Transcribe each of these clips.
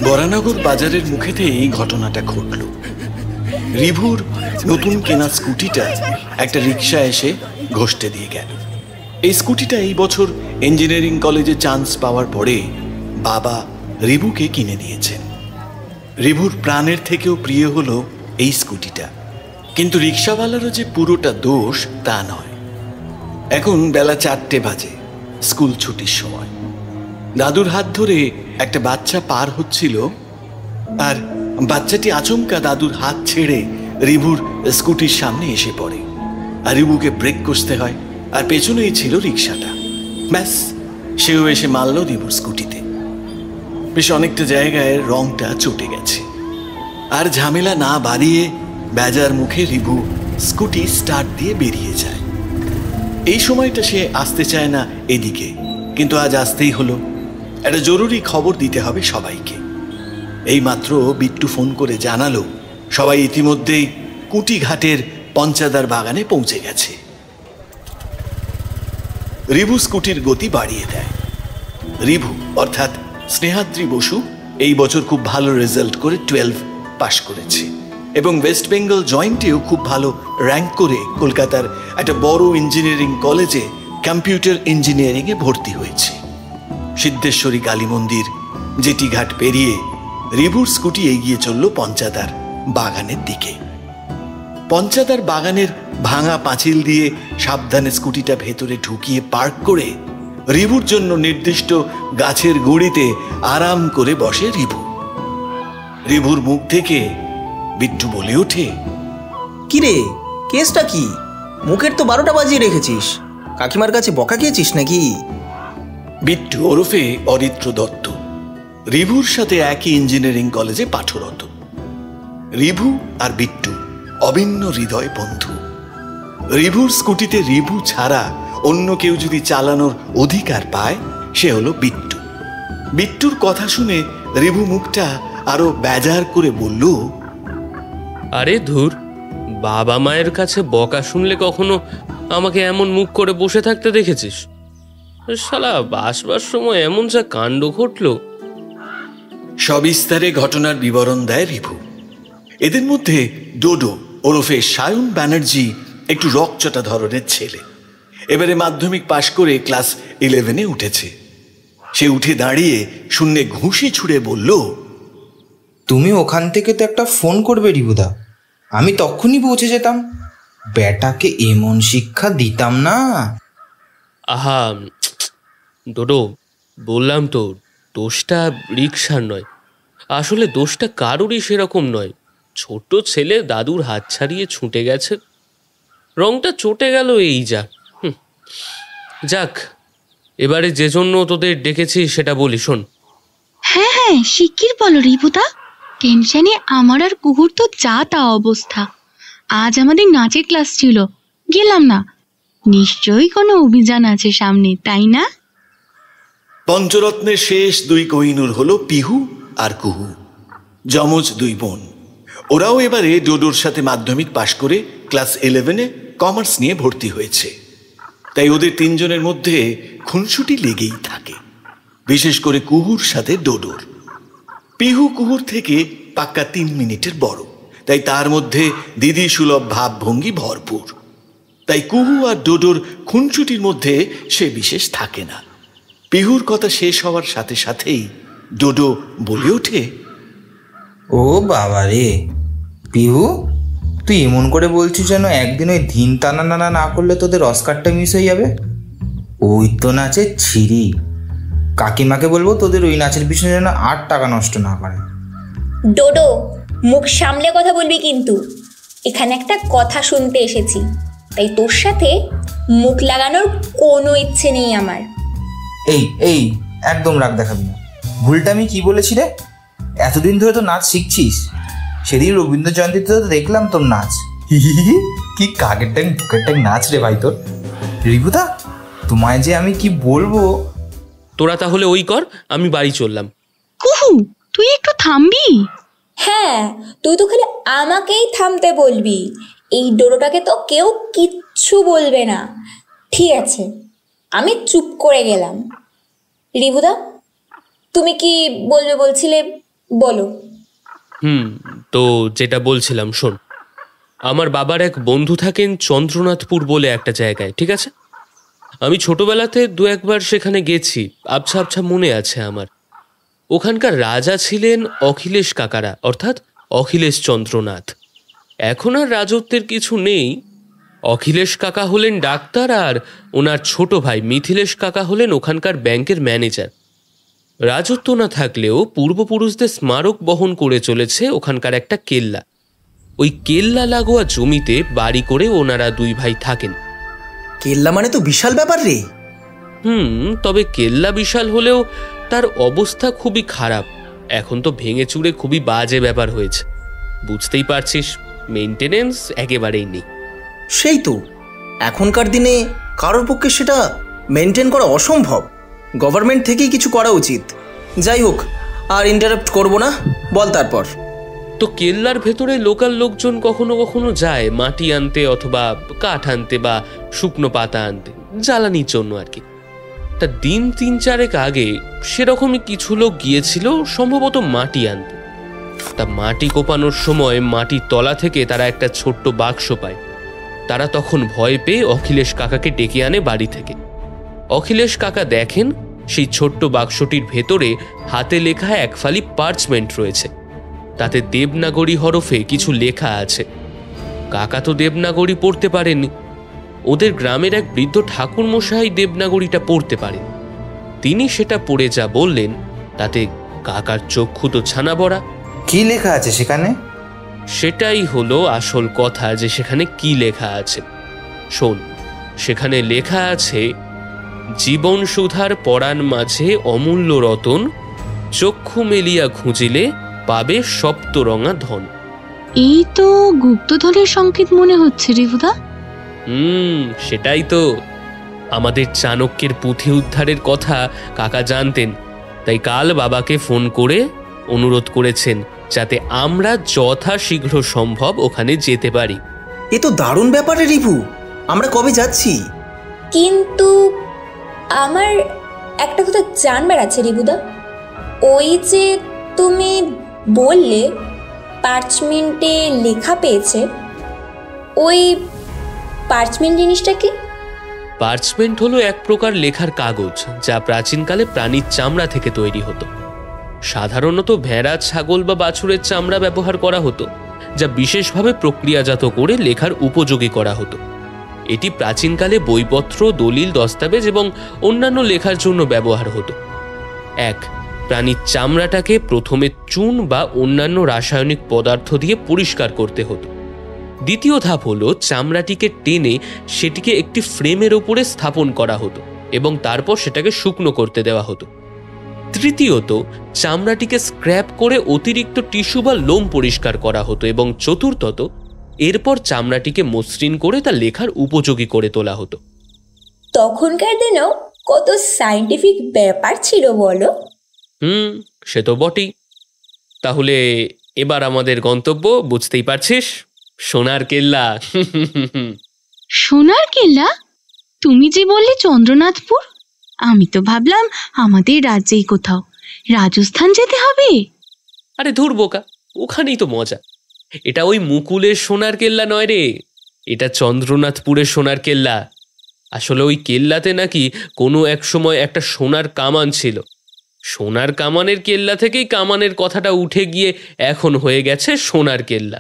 বরানগর বাজারের মুখেতেই এই ঘটনাটা ঘটল। রিভুর নতুন কেনা স্কুটিটা একটা রিক্সা এসে ঘষতে দিয়ে গেল। এই স্কুটিটা এই বছর ইঞ্জিনিয়ারিং কলেজে চান্স পাওয়ার পরে বাবা রিভুকে কিনে দিয়েছেন। রিভুর প্রাণের থেকেও প্রিয় হলো এই স্কুটিটা। কিন্তু রিক্সাওয়ালারও যে পুরোটা দোষ তা নয়। এখন বেলা 4টে বাজে, স্কুল ছুটির সময়। দাদুর হাত ধরে একটা বাচ্চা পার হচ্ছিল, আর বাচ্চাটি আচমকা দাদুর হাত ছেড়ে রিভুর স্কুটির সামনে এসে পড়ে। আর রিভুকে ব্রেক কষতে হয়, আর পেছনেই ছিল রিক্সাটা। ব্যাস, সেও এসে মারল রিভুর স্কুটিতে। বেশ অনেকটা জায়গায় রংটা চটে গেছে। আর ঝামেলা না বাড়িয়ে বেজার মুখে রিভু স্কুটি স্টার্ট দিয়ে বেরিয়ে যায়। এই সময়টা সে আসতে চায় না এদিকে, কিন্তু আজ আসতেই হলো। একটা জরুরি খবর দিতে হবে সবাইকে। এইমাত্র বিট্টু ফোন করে জানালো সবাই ইতিমধ্যেই কুটিঘাটের পঞ্চাদার বাগানে পৌঁছে গেছে। রিভু স্কুটির গতি বাড়িয়ে দেয়। রিভু অর্থাৎ স্নেহাদ্রি বসু এই বছর খুব ভালো রেজাল্ট করে 12 পাশ করেছে এবং ওয়েস্ট বেঙ্গল জয়েন্টেও খুব ভালো র্যাঙ্ক করে কলকাতার একটা বড় ইঞ্জিনিয়ারিং কলেজে কম্পিউটার ইঞ্জিনিয়ারিংয়ে ভর্তি হয়েছে। সিদ্ধেশ্বরী কালী মন্দির জেটিঘাট পেরিয়ে রিভুর স্কুটি এগিয়ে চলল পঞ্চাদার বাগানের দিকে। পঞ্চাদার বাগানের ভাঙা পাঁচিল দিয়ে সাবধানে স্কুটিটা ভেতরে ঢুকিয়ে পার্ক করে রিভুর জন্য নির্দিষ্ট গাছের গুঁড়িতে আরাম করে বসে রিভু। রিভুর মুখ থেকে বিট্টু বলে ওঠে, কিরে, কেসটা কি? মুখের তো 12টা বাজিয়ে রেখেছিস। কাকিমার কাছে বকা খেয়েছিস নাকি? বিট্টু ওরফে অরিত্র দত্ত রিভুর সাথে একই ইঞ্জিনিয়ারিং কলেজে পাঠরত। রিভু আর বিট্টু অভিন্ন হৃদয় বন্ধু। রিভুর স্কুটিতে রিভু ছাড়া অন্য কেউ যদি চালানোর অধিকার পায় সে হলো বিট্টু। বিট্টুর কথা শুনে রিভু মুখটা আরো বেজার করে বলল, আরে ধুর, বাবা মায়ের কাছে বকা শুনলে কখনো আমাকে এমন মুখ করে বসে থাকতে দেখেছিস? শালা বাসবার সময় এমন যা কাণ্ড ঘটল। সবিস্তারে ঘটনার বিবরণ দেয় রিভু। এদের মধ্যে ডোডো ওরফে সায়ন ব্যানার্জি একটু রকচটা ধরনের ছেলে। এবারে মাধ্যমিক পাশ করে ক্লাস 11-এ উঠেছে। সে উঠে দাঁড়িয়ে শূন্যে ঘুষি ছুঁড়ে বলল, তুমি ওখান থেকে তো একটা ফোন করবে রিভুদা, আমি তখনই পৌঁছে যেতাম। বেটাকে এমন শিক্ষা দিতাম না। আহা ডোডো, বললাম তো দোষটা রিক্সার নয়। আসলে দোষটা কারোরই সেরকম নয়। ছোট ছেলে দাদুর হাত ছাড়িয়ে ছুটে গেছে, রংটা চটে গেল, এই যা। যাক, এবারে যে জন্য তোদের ডেকেছি সেটা বলি শোন। হ্যাঁ হ্যাঁ, শিগগির বলো রিপুদা। টেনশনে আমার আর কুকুর তো যা তা অবস্থা। আজ আমাদের নাচের ক্লাস ছিল, গেলাম না। নিশ্চয়ই কোনো অভিযান আছে সামনে, তাই না? পঞ্চরত্নের শেষ 2 কোহিনূর হলো পিহু আর কুহু, যমজ 2 বোন। ওরাও এবারে ডোডোর সাথে মাধ্যমিক পাশ করে ক্লাস 11-এ কমার্স নিয়ে ভর্তি হয়েছে। তাই ওদের 3 জনের মধ্যে খুনসুটি লেগেই থাকে, বিশেষ করে কুহুর সাথে ডোডোর। পিহু কুহুর থেকে পাক্কা 3 মিনিটের বড়, তাই তার মধ্যে দিদি সুলভ ভাবভঙ্গি ভরপুর। তাই কুহু আর ডোডোর খুনসুটির মধ্যে সে বিশেষ থাকে না। পিহুর কথা শেষ হওয়ার সাথে সাথেই ডোডো বলে ওঠে, ও বাবা রে পিহু, তুই এমন করে বলছিস যেন একদিন ওই ধিন টানা নানা না করলে তোদের অস্কারটা মিস হয়ে যাবে। ওই তো নাচের ছিরি। কাকিমাকে বলবো তোদের ওই নাচের পিছনে যেন 8 টাকা নষ্ট না করে। ডোডো, মুখ সামলে কথা বলবি কিন্তু। এখানে একটা কথা শুনতে এসেছি, তাই তোর সাথে মুখ লাগানোর কোনো ইচ্ছে নেই আমার। এই এই একদম রাগ দেখাবি না। ভুলটা আমি কি বলেছি রে? এতদিন ধরে তো নাচ শিখছিস। সেদিন রবীন্দ্র জয়ন্তীতে তো দেখলাম তোর নাচ। কি কাকের ট্যাং বুকের ট্যাং নাচ রে ভাই তোর। রিপুদা, তোমায় যে আমি কি বলবো। তোরা তাহলে ওই কর, আমি বাড়ি চললাম। কুহু, তুই একটু থামবি? হ্যাঁ, তুই তো খালি আমাকেই থামতে বলবি। এই ডোডোটাকে তো কেউ কিচ্ছু বলবে না। ঠিক আছে, আমি চুপ করে গেলাম। রিভুদা, তুমি কি বলবে বলছিলে, বলো। তো যেটা বলছিলাম, শোন, আমার বাবার এক বন্ধু থাকেন চন্দ্রনাথপুর বলে একটা জায়গায়, ঠিক আছে? আমি ছোটবেলাতে দু একবার সেখানে গেছি, আবছা আবছা মনে আছে আমার। ওখানকার রাজা ছিলেন অখিলেশ কাকারা, অর্থাৎ অখিলেশ চন্দ্রনাথ। এখন আর রাজত্বের কিছু নেই। অখিলেশ কাকা হলেন ডাক্তার, আর ওনার ছোট ভাই মিথিলেশ কাকা হলেন ওখানকার ব্যাংকের ম্যানেজার। রাজত্ব না থাকলেও পূর্বপুরুষদের স্মারক বহন করে চলেছে ওখানকার একটা কেল্লা। ওই কেল্লা লাগোয়া জমিতে বাড়ি করে ওনারা দুই ভাই থাকেন। কেল্লা মানে তো বিশাল ব্যাপার রে। তবে কেল্লা বিশাল হলেও তার অবস্থা খুবই খারাপ। এখন তো ভেঙে চুরে খুবই বাজে ব্যাপার হয়েছে, বুঝতেই পারছিস, মেইনটেনেন্স একেবারেই নেই। সেই তো, এখনকার দিনে কারোর পক্ষে সেটা মেনটেন করা অসম্ভব। গভর্নমেন্ট থেকেই কিছু করা উচিত। যাই হোক, আর ইন্টারাপ্ট করব না, বল তারপর। তো কেল্লার ভেতরে লোকাল লোকজন কখনো কখনো যায় মাটি আনতে, অথবা কাঠ আনতে, বা শুকনো পাতা আনতে, জ্বালানির জন্য আর কি। তা দিন 3-4 আগে সেরকমই কিছু লোক গিয়েছিল সম্ভবত মাটি আনতে। তা মাটি কোপানোর সময় মাটির তলা থেকে তারা একটা ছোট্ট বাক্স পায়। তারা তখন ভয় পেয়ে অখিলেশ কাকাকে ডেকে আনে বাড়ি থেকে। অখিলেশ কাকা দেখেন সেই ছোট্ট বাক্সটির ভেতরে হাতে লেখা এক ফালি পার্চমেন্ট রয়েছে। তাতে দেবনাগরী হরফে কিছু লেখা আছে। কাকা তো দেবনাগরী পড়তে পারেননি। ওদের গ্রামের এক বৃদ্ধ ঠাকুরমশাই দেবনাগরীটা পড়তে পারেন। তিনি সেটা পড়ে যা বললেন তাতে কাকার চক্ষু তো ছানা বড়া। কি লেখা আছে সেখানে? সেটাই হলো আসল কথা, যে সেখানে কি লেখা আছে। শোন, সেখানে লেখা আছে, জীবন সুধার পরাণ মাঝে অমূল্য রতন, চক্ষু মেলিয়া খুঁজিলে পাবে সপ্তরঙা ধন। এই তো গুপ্তধনের সংকেত মনে হচ্ছে রিভুদা। সেটাই তো। আমাদের চাণক্যের পুঁথি উদ্ধারের কথা কাকা জানতেন, তাই কাল বাবাকে ফোন করে অনুরোধ করেছেন যাতে আমরা যথাশীঘ্র সম্ভব ওখানে যেতে পারি। এ তো দারুণ ব্যাপার রে রিভু, আমরা কবে যাচ্ছি? কিন্তু আমার একটা কথা জানবার আছে রিভুদা। ওই যে তুমি বললে পার্চমেন্টে লেখা পেয়েছে, ওই পার্চমেন্ট জিনিসটা কি? পার্চমেন্ট হলো এক প্রকার লেখার কাগজ, যা প্রাচীনকালে প্রাণীর চামড়া থেকে তৈরি হতো। সাধারণত ভেড়া, ছাগল বা বাছুরের চামড়া ব্যবহার করা হতো, যা বিশেষভাবে প্রক্রিয়াজাত করে লেখার উপযোগী করা হতো। এটি প্রাচীনকালে বইপত্র, দলিল, দস্তাবেজ এবং অন্যান্য লেখার জন্য ব্যবহার হতো। প্রাণীর চামড়াটাকে প্রথমে চুন বা অন্যান্য রাসায়নিক পদার্থ দিয়ে পরিষ্কার করতে হতো। দ্বিতীয় ধাপ হলো চামড়াটিকে টেনে সেটিকে একটি ফ্রেমের ওপরে স্থাপন করা হতো এবং তারপর সেটাকে শুকনো করতে দেওয়া হতো। তৃতীয়ত, চামড়াটিকে স্ক্র্যাপ করে অতিরিক্ত টিস্যু বা লোম পরিষ্কার করা হতো এবং চতুর্থত, এরপর চামড়াটিকে মসৃণ করে তা লেখার উপযোগী করে তোলা হতো। তখনকার দিনেও কত সায়েন্টিফিক ব্যাপার ছিল বলো। সে তো বটেই। তাহলে এবার আমাদের গন্তব্য বুঝতেই পারছিস, সোনার কেল্লা। সোনার কেল্লা? তুমি যে বললে চন্দ্রনাথপুর, আমি তো ভাবলাম আমাদের রাজ্যেই কোথাও। রাজস্থান যেতে হবে? আরে ধুর বোকা, ওখানেই তো মজা। এটা ওই মুকুলের সোনার কেল্লা নয় রে, এটা চন্দ্রনাথপুরের সোনার কেল্লা। আসলে ওই কেল্লাতে নাকি কোনো এক সময় একটা সোনার কামান ছিল। সোনার কামানের কেল্লা থেকেই কামানের কথাটা উঠে গিয়ে এখন হয়ে গেছে সোনার কেল্লা।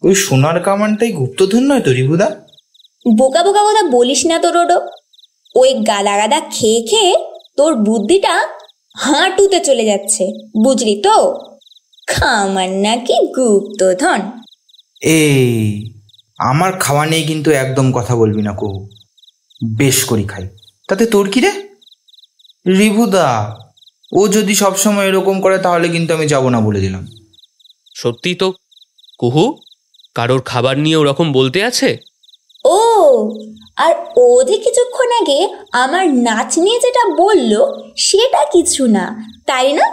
ওই সোনার কামানটাই গুপ্তধন নয় তো রিভুদা? বোকা বোকা কথা বলিস না তো রোডো। ওই গাদা গাদা খেয়ে খেয়ে তোর বুদ্ধিটা হাঁটুতে চলে যাচ্ছে, বুঝলি তো? খামান নাকি গুপ্তধন। এই আমার খাওয়া নিয়ে কিন্তু একদম কথা বলবি না কহু, বেশ করি খাই, তাতে তোর কি রে? রিভুদা ও যদি সবসময় এরকম করে তাহলে কিন্তু আমি যাব না বলে দিলাম। সত্যি তো কুহু, কারোর খাবার নিয়ে ওরকম বলতে আছে? ও, আর ও যে কিছুক্ষণ আগে আমার নাচ নিয়ে যেটা বললো সেটা কিছু না, তাই না?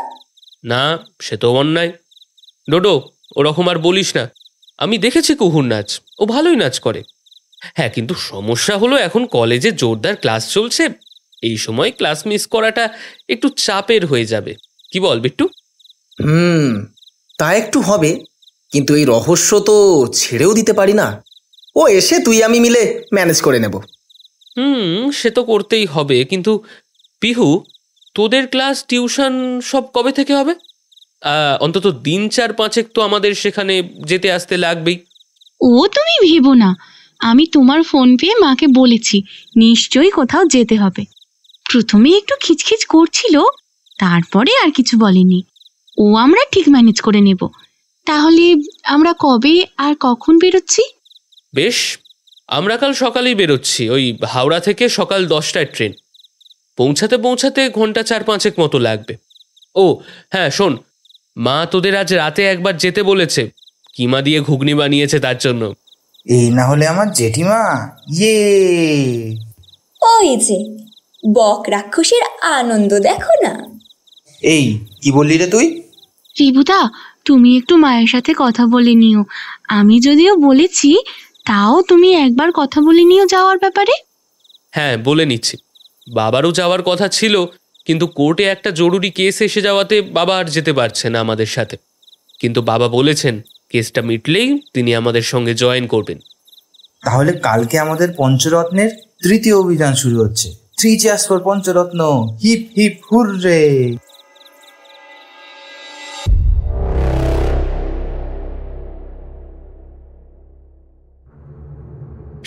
না, সে তো অন্যায়। ডোডো, ওরকম আর বলিস না। আমি দেখেছি কুহুর নাচ, ও ভালোই নাচ করে। হ্যাঁ, কিন্তু সমস্যা হলো এখন কলেজে জোরদার ক্লাস চলছে, এই সময় ক্লাস মিস করাটা একটু চাপের হয়ে যাবে, কি বল বিট্টু? তা একটু হবে, কিন্তু এই রহস্য তো ছেড়েও দিতে পারি না। ও এসে তুই আমি মিলে ম্যানেজ করে নেব। সে তো করতেই হবে, কিন্তু পিহু, তোদের ক্লাস টিউশন সব কবে থেকে হবে? অন্তত দিন 4-5 তো আমাদের সেখানে যেতে আসতে লাগবেই। ও তুমি ভেবো না, আমি তোমার ফোন পেয়ে মাকে বলেছি নিশ্চয়ই কোথাও যেতে হবে। প্রথমে একটু খিচখিচ করছিল, তারপরে আর কিছু বলেনি। ও আমরা ঠিক ম্যানেজ করে নেব। তাহলে আমরা কবে আর কখন বেরোচ্ছি? বেশ, আমরা কাল সকালেই বেরোচ্ছি। ওই হাওড়া থেকে সকাল 10টায় ট্রেন। পৌঁছাতে ঘন্টা 4-5 মতো লাগবে। ও হ্যাঁ শোন, মা তোদের আজ রাতে একবার যেতে বলেছে, কিমা দিয়ে ঘুগনি বানিয়েছে তার জন্য। এই না হলে আমার জেঠিমা। ওই যে বক রাক্ষসের আনন্দ দেখো না। এই কি বললি রে তুই? রিভুদা, তুমি একটু মায়ের সাথে কথা বলে নিও। আমি যদিও বলেছি, তাও তুমি একবার কথা বলে নিও যাওয়ার ব্যাপারে। হ্যাঁ বলে নিচ্ছি। বাবারও যাওয়ার কথা ছিল, কিন্তু কোর্টে একটা জরুরি কেস এসে যাওয়াতে বাবা আর যেতে পারছে না আমাদের সাথে। কিন্তু বাবা বলেছেন কেসটা মিটলেই তিনি আমাদের সঙ্গে জয়েন করবেন। তাহলে কালকে আমাদের পঞ্চরত্নের তৃতীয় অভিযান শুরু হচ্ছে। 3 cheers for Pancharatna, hip hip hurray.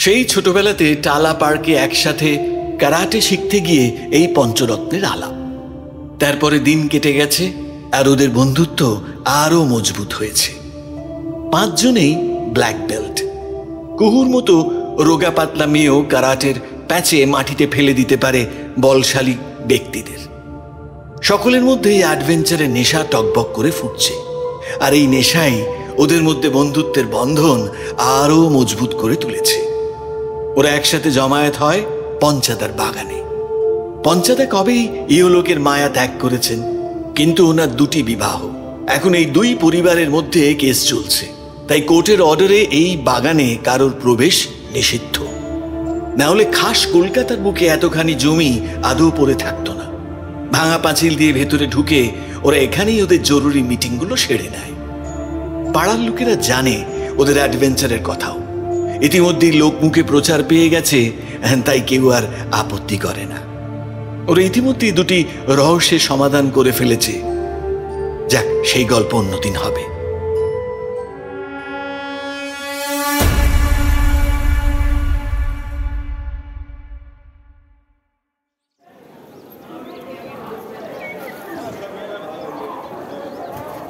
সেই ছোটবেলাতে টালা পার্কে একসাথে ক্যারাটে শিখতে গিয়ে এই পঞ্চরত্নের আলাপ। তারপরে দিন কেটে গেছে, আর ওদের বন্ধুত্ব আরো মজবুত হয়েছে। 5 জনেই ব্ল্যাক বেল্ট। কুহুর মতো রোগা পাতলা মেয়েও ক্যারাটের প্যাচে মাটিতে ফেলে দিতে পারে বলশালী ব্যক্তিদের। সকলের মধ্যে এই অ্যাডভেঞ্চারের নেশা টকবক করে ফুটছে, আর এই নেশাই ওদের মধ্যে বন্ধুত্বের বন্ধন আরো মজবুত করে তুলেছে। ওরা একসাথে জমায়েত হয় পঞ্চাদার বাগানে। পঞ্চাদা কবেই ইহলোকের মায়া ত্যাগ করেছেন, কিন্তু ওনার 2টি বিবাহ। এখন এই 2 পরিবারের মধ্যে কেস চলছে, তাই কোর্টের অর্ডারে এই বাগানে কারোর প্রবেশ নিষিদ্ধ। না হলে খাস কলকাতার বুকে এতখানি জমি আদৌ পড়ে থাকতো না। ভাঙা পাঁচিল দিয়ে ভেতরে ঢুকে ওরা এখানেই ওদের জরুরি মিটিংগুলো সেরে নেয়। পাড়ার লোকেরা জানে ওদের অ্যাডভেঞ্চারের কথাও। ইতিমধ্যেই লোক মুখে প্রচার পেয়ে গেছে, তাই কেউ আর আপত্তি করে না। ওরা ইতিমধ্যেই 2টি রহস্যের সমাধান করে ফেলেছে। যাক, সেই গল্প অন্যদিন হবে।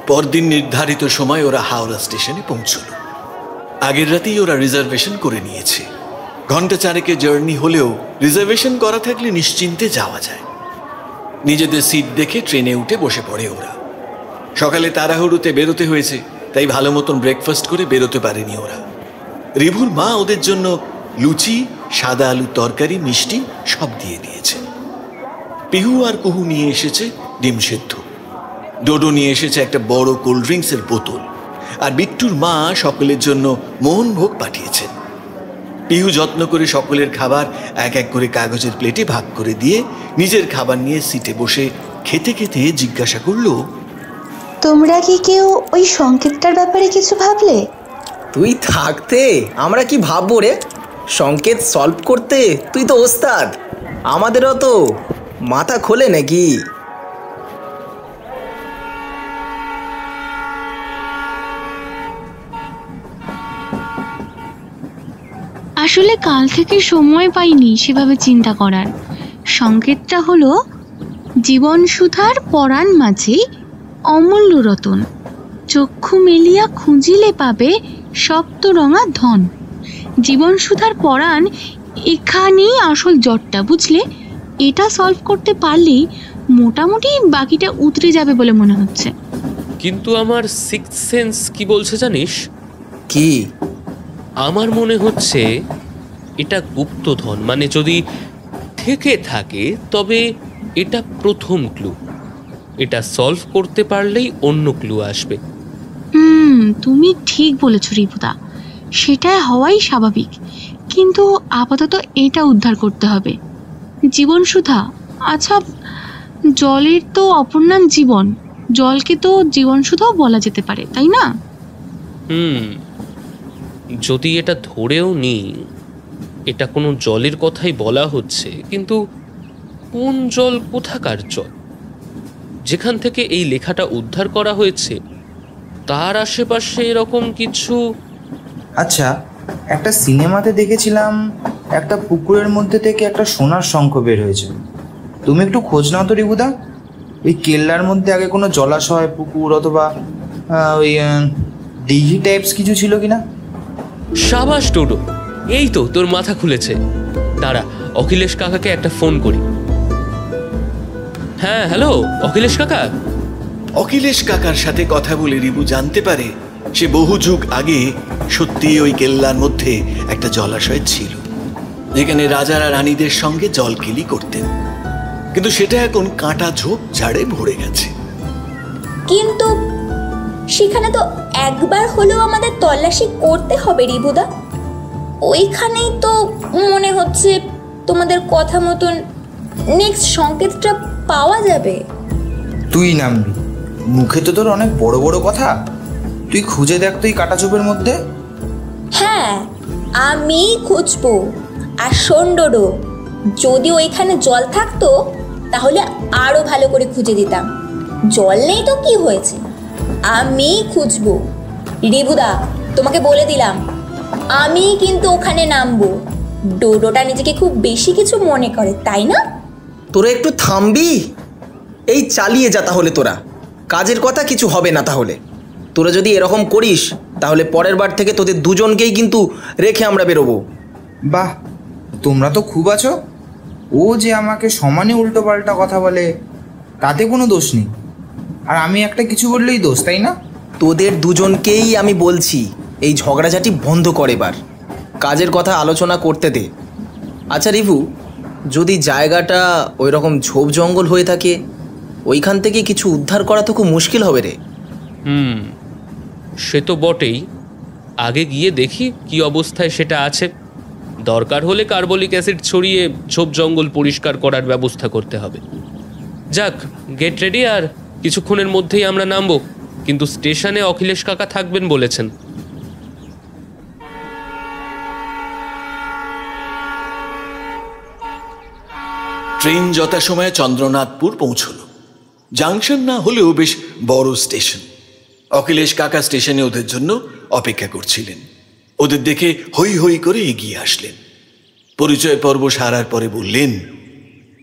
পরদিন নির্ধারিত সময় ওরা হাওড়া স্টেশনে পৌঁছল। আগের রাতেই ওরা রিজার্ভেশন করে নিয়েছে। ঘন্টা 4 জার্নি হলেও রিজার্ভেশন করা থাকলে নিশ্চিন্তে যাওয়া যায়। নিজেদের সিট দেখে ট্রেনে উঠে বসে পড়ে ওরা। সকালে তাড়াহুড়োতে বেরোতে হয়েছে, তাই ভালো মতন ব্রেকফাস্ট করে বেরোতে পারেনি ওরা। রিভুর মা ওদের জন্য লুচি, সাদা আলুর তরকারি, মিষ্টি সব দিয়ে দিয়েছে। পিহু আর কুহু নিয়ে এসেছে ডিম সেদ্ধ। ডোডো নিয়ে এসেছে একটা বড় কোল্ড ড্রিঙ্কসের বোতল, আর বিট্টুর মা সকলের জন্য মোহনভোগ পাঠিয়েছেন। পিহু যত্ন করে সকলের খাবার এক এক করে কাগজের প্লেটে ভাগ করে দিয়ে নিজের খাবার নিয়ে সিটে বসে খেতে খেতে জিজ্ঞাসা করলো, তোমরা কি কেউ ওই সংকেতটার ব্যাপারে কিছু ভাবলে? তুই থাকতে আমরা কি ভাববো রে? সংকেত সলভ করতে তুই তো ওস্তাদ, আমাদেরও তো মাথা খোলে নাকি? আসলে কাল থেকে সময় পাইনি সেভাবে চিন্তা করার। সংকেতটা হলো জীবন সুধার পরাণ মাঝে অমূল্য রতন, চক্ষু মেলিয়া খুঁজিলে পাবে সপ্তরঙা ধন। জীবন সুধার পরাণ এখানেই আসল জটটা, বুঝলে? এটা সলভ করতে পারলেই মোটামুটি বাকিটা উতরে যাবে বলে মনে হচ্ছে। কিন্তু আমার সিক্স সেন্স কি বলছে জানিস? কি? আমার মনে হচ্ছে এটা গুপ্তধন। মানে যদি থেকে থাকে তবে এটা প্রথম ক্লু। এটা সলভ করতে পারলেই অন্য ক্লু আসবে। তুমি ঠিক বলেছো রিপুদা, সেটাই হওয়াই স্বাভাবিক। কিন্তু আপাতত এটা উদ্ধার করতে হবে। জীবন সুধা? আচ্ছা, জলের তো অপর নাম জীবন, জলকে তো জীবন সুধাও বলা যেতে পারে, তাই না? যদি এটা ধরেও নিই এটা কোনো জলের কথাই বলা হচ্ছে, কিন্তু কোন জল, কোথাকার জল? যেখান থেকে এই লেখাটা উদ্ধার করা হয়েছে তার আশেপাশে এরকম কিছু। আচ্ছা, একটা সিনেমাতে দেখেছিলাম একটা পুকুরের মধ্যে থেকে একটা সোনার শঙ্খ বের হয়েছে। তুমি একটু খোঁজ নাও তো রিবুদা, ওই কেল্লার মধ্যে আগে কোনো জলাশয়, পুকুর অথবা ওই দিঘি টাইপস কিছু ছিল কিনা। সাবাস টোটো, এই তো তোর মাথা খুলেছে। দাঁড়া, অখিলেশ কাকাকে একটা ফোন করি। হ্যাঁ, হ্যালো অখিলেশ কাকা। অখিলেশ কাকার সাথে কথা বলে রিবু জানতে পারে সে বহু যুগ আগে সত্যি ওই কেল্লার মধ্যে একটা জলাশয় ছিল, যেখানে রাজারা রানীদের সঙ্গে জলকেলি করতেন, কিন্তু সেটা এখন কাঁটা ঝোপ ঝাড়ে ভরে গেছে। কিন্তু সেখানে তো একবার হলেও আমাদের তল্লাশি করতে হবে রিবুদা। ওইখানেই তো মনে হচ্ছে তোমাদের কথা মতন নেক্সট সংকেতটা পাওয়া যাবে। তুই নামবি, মুখে তো তোর অনেক বড় বড় কথা, তুই খুঁজে দেখ তুই কাঁটা ঝোপের মধ্যে। হ্যাঁ, আমি খুঁজবো। আর শোন ডোডো, যদি ওইখানে জল থাকতো তাহলে আরো ভালো করে খুঁজে দিতাম। জল নেই তো কি হয়েছে, আমি খুঁজবো। রিবুদা, তোমাকে বলে দিলাম আমি কিন্তু ওখানে নামবো। ডোডোটা নিজেকে খুব বেশি কিছু মনে করে, তাই না? তোরা একটু থামবি? এই চালিয়ে যা তাহলে, তোরা কাজের কথা কিছু হবে না। তাহলে তোরা যদি এরকম করিস তাহলে পরের বার থেকে তোদের দুজনকেই কিন্তু রেখে আমরা বেরোবো। বাহ, তোমরা তো খুব আছো। ও যে আমাকে সমানে উল্টো পাল্টা কথা বলে তাতে কোনো দোষ নেই, আর আমি একটা কিছু বললেই দোষ, তাই না? তোদের দুজনকেই আমি বলছি এই ঝগড়াঝাটি বন্ধ কর, এবার কাজের কথা আলোচনা করতে দে। আচ্ছা রিভু, যদি জায়গাটা ওই রকম ঝোপ জঙ্গল হয়ে থাকে, ওইখান থেকে কিছু উদ্ধার করা তো খুব মুশকিল হবে রে। সে তো বটেই। আগে গিয়ে দেখি কি অবস্থায় সেটা আছে। দরকার হলে কার্বলিক অ্যাসিড ছড়িয়ে ঝোপ জঙ্গল পরিষ্কার করার ব্যবস্থা করতে হবে। যাক, গেট রেডি, আর কিছুক্ষণের মধ্যেই আমরা নামবো, কিন্তু স্টেশনে অখিলেশ কাকা থাকবেন বলেছেন। ট্রেন যথাসময়ে চন্দ্রনাথপুর পৌঁছল। জাংশন না হলেও বেশ বড় স্টেশন। অখিলেশ কাকা স্টেশনে ওদের জন্য অপেক্ষা করছিলেন। ওদের দেখে হই হই করে এগিয়ে আসলেন। পরিচয় পর্ব সারার পরে বললেন,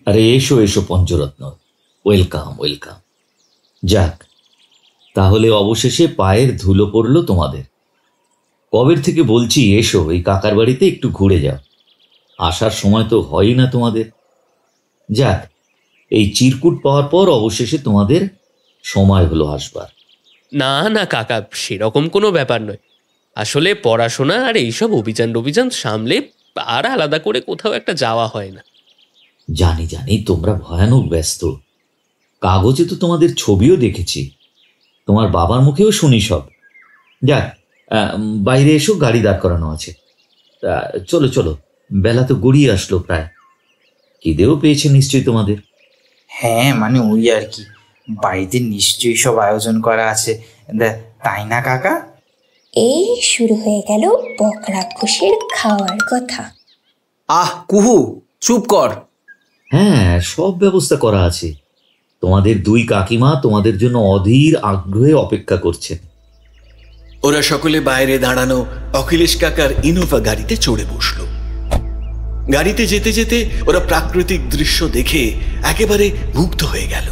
আরে এসো এসো পঞ্চরত্ন, ওয়েলকাম ওয়েলকাম। যাক, তাহলে অবশেষে পায়ের ধুলো পড়লো তোমাদের। কবের থেকে বলছি এসো এই কাকার বাড়িতে একটু ঘুরে যাও, আসার সময় তো হয়ই না তোমাদের। যাক, এই চিরকুট পাওয়ার পর অবশেষে তোমাদের সময় হলো আসবার। না না কাকা, সেরকম কোনো ব্যাপার নয়। আসলে পড়াশোনা আর এইসব অভিযান সামলে আর আলাদা করে কোথাও একটা যাওয়া হয় না। জানি জানি তোমরা ভয়ানক ব্যস্ত, কাগজে তো তোমাদের ছবিও দেখেছি, তোমার বাবার মুখেও শুনি সব। যাক, বাইরে এসো, গাড়ি দাঁড় করানো আছে। চলো চলো, বেলা তো গড়িয়ে আসলো প্রায়। খিদেও পেয়েছে নিশ্চয়ই তোমাদের। হ্যাঁ, মানে ওই আর কি, বাড়িতে নিশ্চয়ই সব আয়োজন করা আছে, তাই না কাকা? এই শুরু হয়ে গেল বকরাক্ষসের খাওয়ার কথা। আহ কুহু, চুপ কর। হ্যাঁ, সব ব্যবস্থা করা আছে। তোমাদের দুই কাকিমা তোমাদের জন্য অধীর আগ্রহে অপেক্ষা করছে। ওরা সকলে বাইরে দাঁড়ানো অখিলেশ কাকার ইনোভা গাড়িতে চড়ে বসল। গাড়িতে যেতে যেতে ওরা প্রাকৃতিক দৃশ্য দেখে একেবারে মুগ্ধ হয়ে গেল।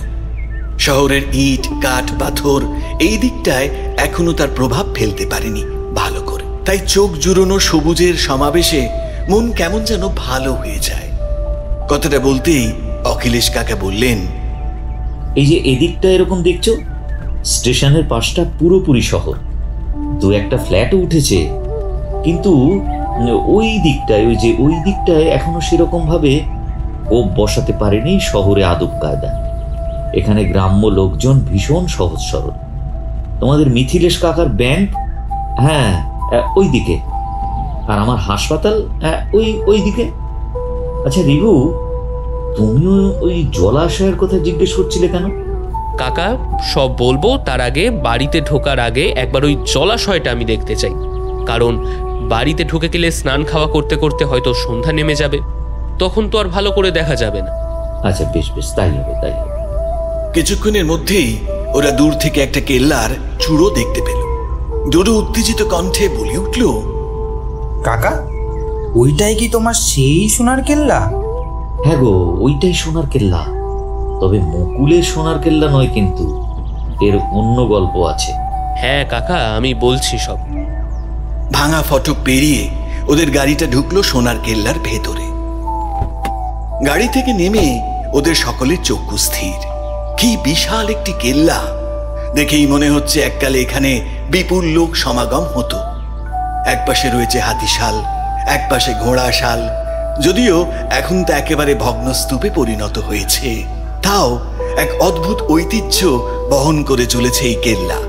শহরের ইট, কাঠ, পাথর এই দিকটায় এখনো তার প্রভাব ফেলতে পারেনি ভালো করে। তাই চোখ জুড়োনো সবুজের সমাবেশে মন কেমন যেন ভালো হয়ে যায়। কথাটা বলতেই অখিলেশ কাকা বললেন, এই যে এদিকটা এরকম দেখছো, স্টেশনের পাশটা পুরোপুরি শহর। দু একটা ফ্ল্যাটও উঠেছে, কিন্তু ওই দিকটায় এখনো সেরকম ভাবে ও বসাতে পারেনি শহরে আদব কায়দা। এখানে গ্রাম্য লোকজন ভীষণ সহজ সরল। তোমাদের মিথিলেশ কাকার ব্যাংক, হ্যাঁ ওই দিকে, আর আমার হাসপাতাল ওই দিকে। আচ্ছা রিভু, তুমিও ওই জলাশয়ের কথা জিজ্ঞেস করছিলে কেন? কাকা, সব বলবো, তার আগে বাড়িতে ঢোকার আগে একবার ওই জলাশয়টা আমি দেখতে চাই। কারণ বাড়িতে ঢুকে গেলে স্নান খাওয়া করতে করতে হয়তো সন্ধ্যা নেমে যাবে, তখন তো আর ভালো করে দেখা যাবে না। আচ্ছা, বেশ বেশ, তাই হবে তাই হবে। কিছুক্ষণের মধ্যেই ওরা দূর থেকে একটা কেল্লার চূড়ো দেখতে পেল। ডোডো উত্তেজিত কণ্ঠে বলে উঠল, কাকা, ওইটাই কি তোমার সেই সোনার কেল্লা? হ্যাঁ গো, ওইটাই সোনার কেল্লা। তবে মুকুলের সোনার কেল্লা নয়, কিন্তু এর অন্য গল্প আছে। হ্যাঁ কাকা, আমি বলছি সব। ভাঙা ফটক পেরিয়ে ওদের গাড়িটা ঢুকলো সোনার কেল্লার ভেতরে। গাড়ি থেকে নেমে ওদের সকলের চক্ষু স্থির। কি বিশাল একটি কেল্লা! দেখেই মনে হচ্ছে এককালে এখানে বিপুল লোক সমাগম হতো। একপাশে রয়েছে হাতিশাল, একপাশে ঘোড়াশাল। যদিও এখন তা একেবারে ভগ্নস্তূপে পরিণত হয়েছে, তাও এক অদ্ভুত ঐতিহ্য বহন করে চলেছে এই কেল্লা।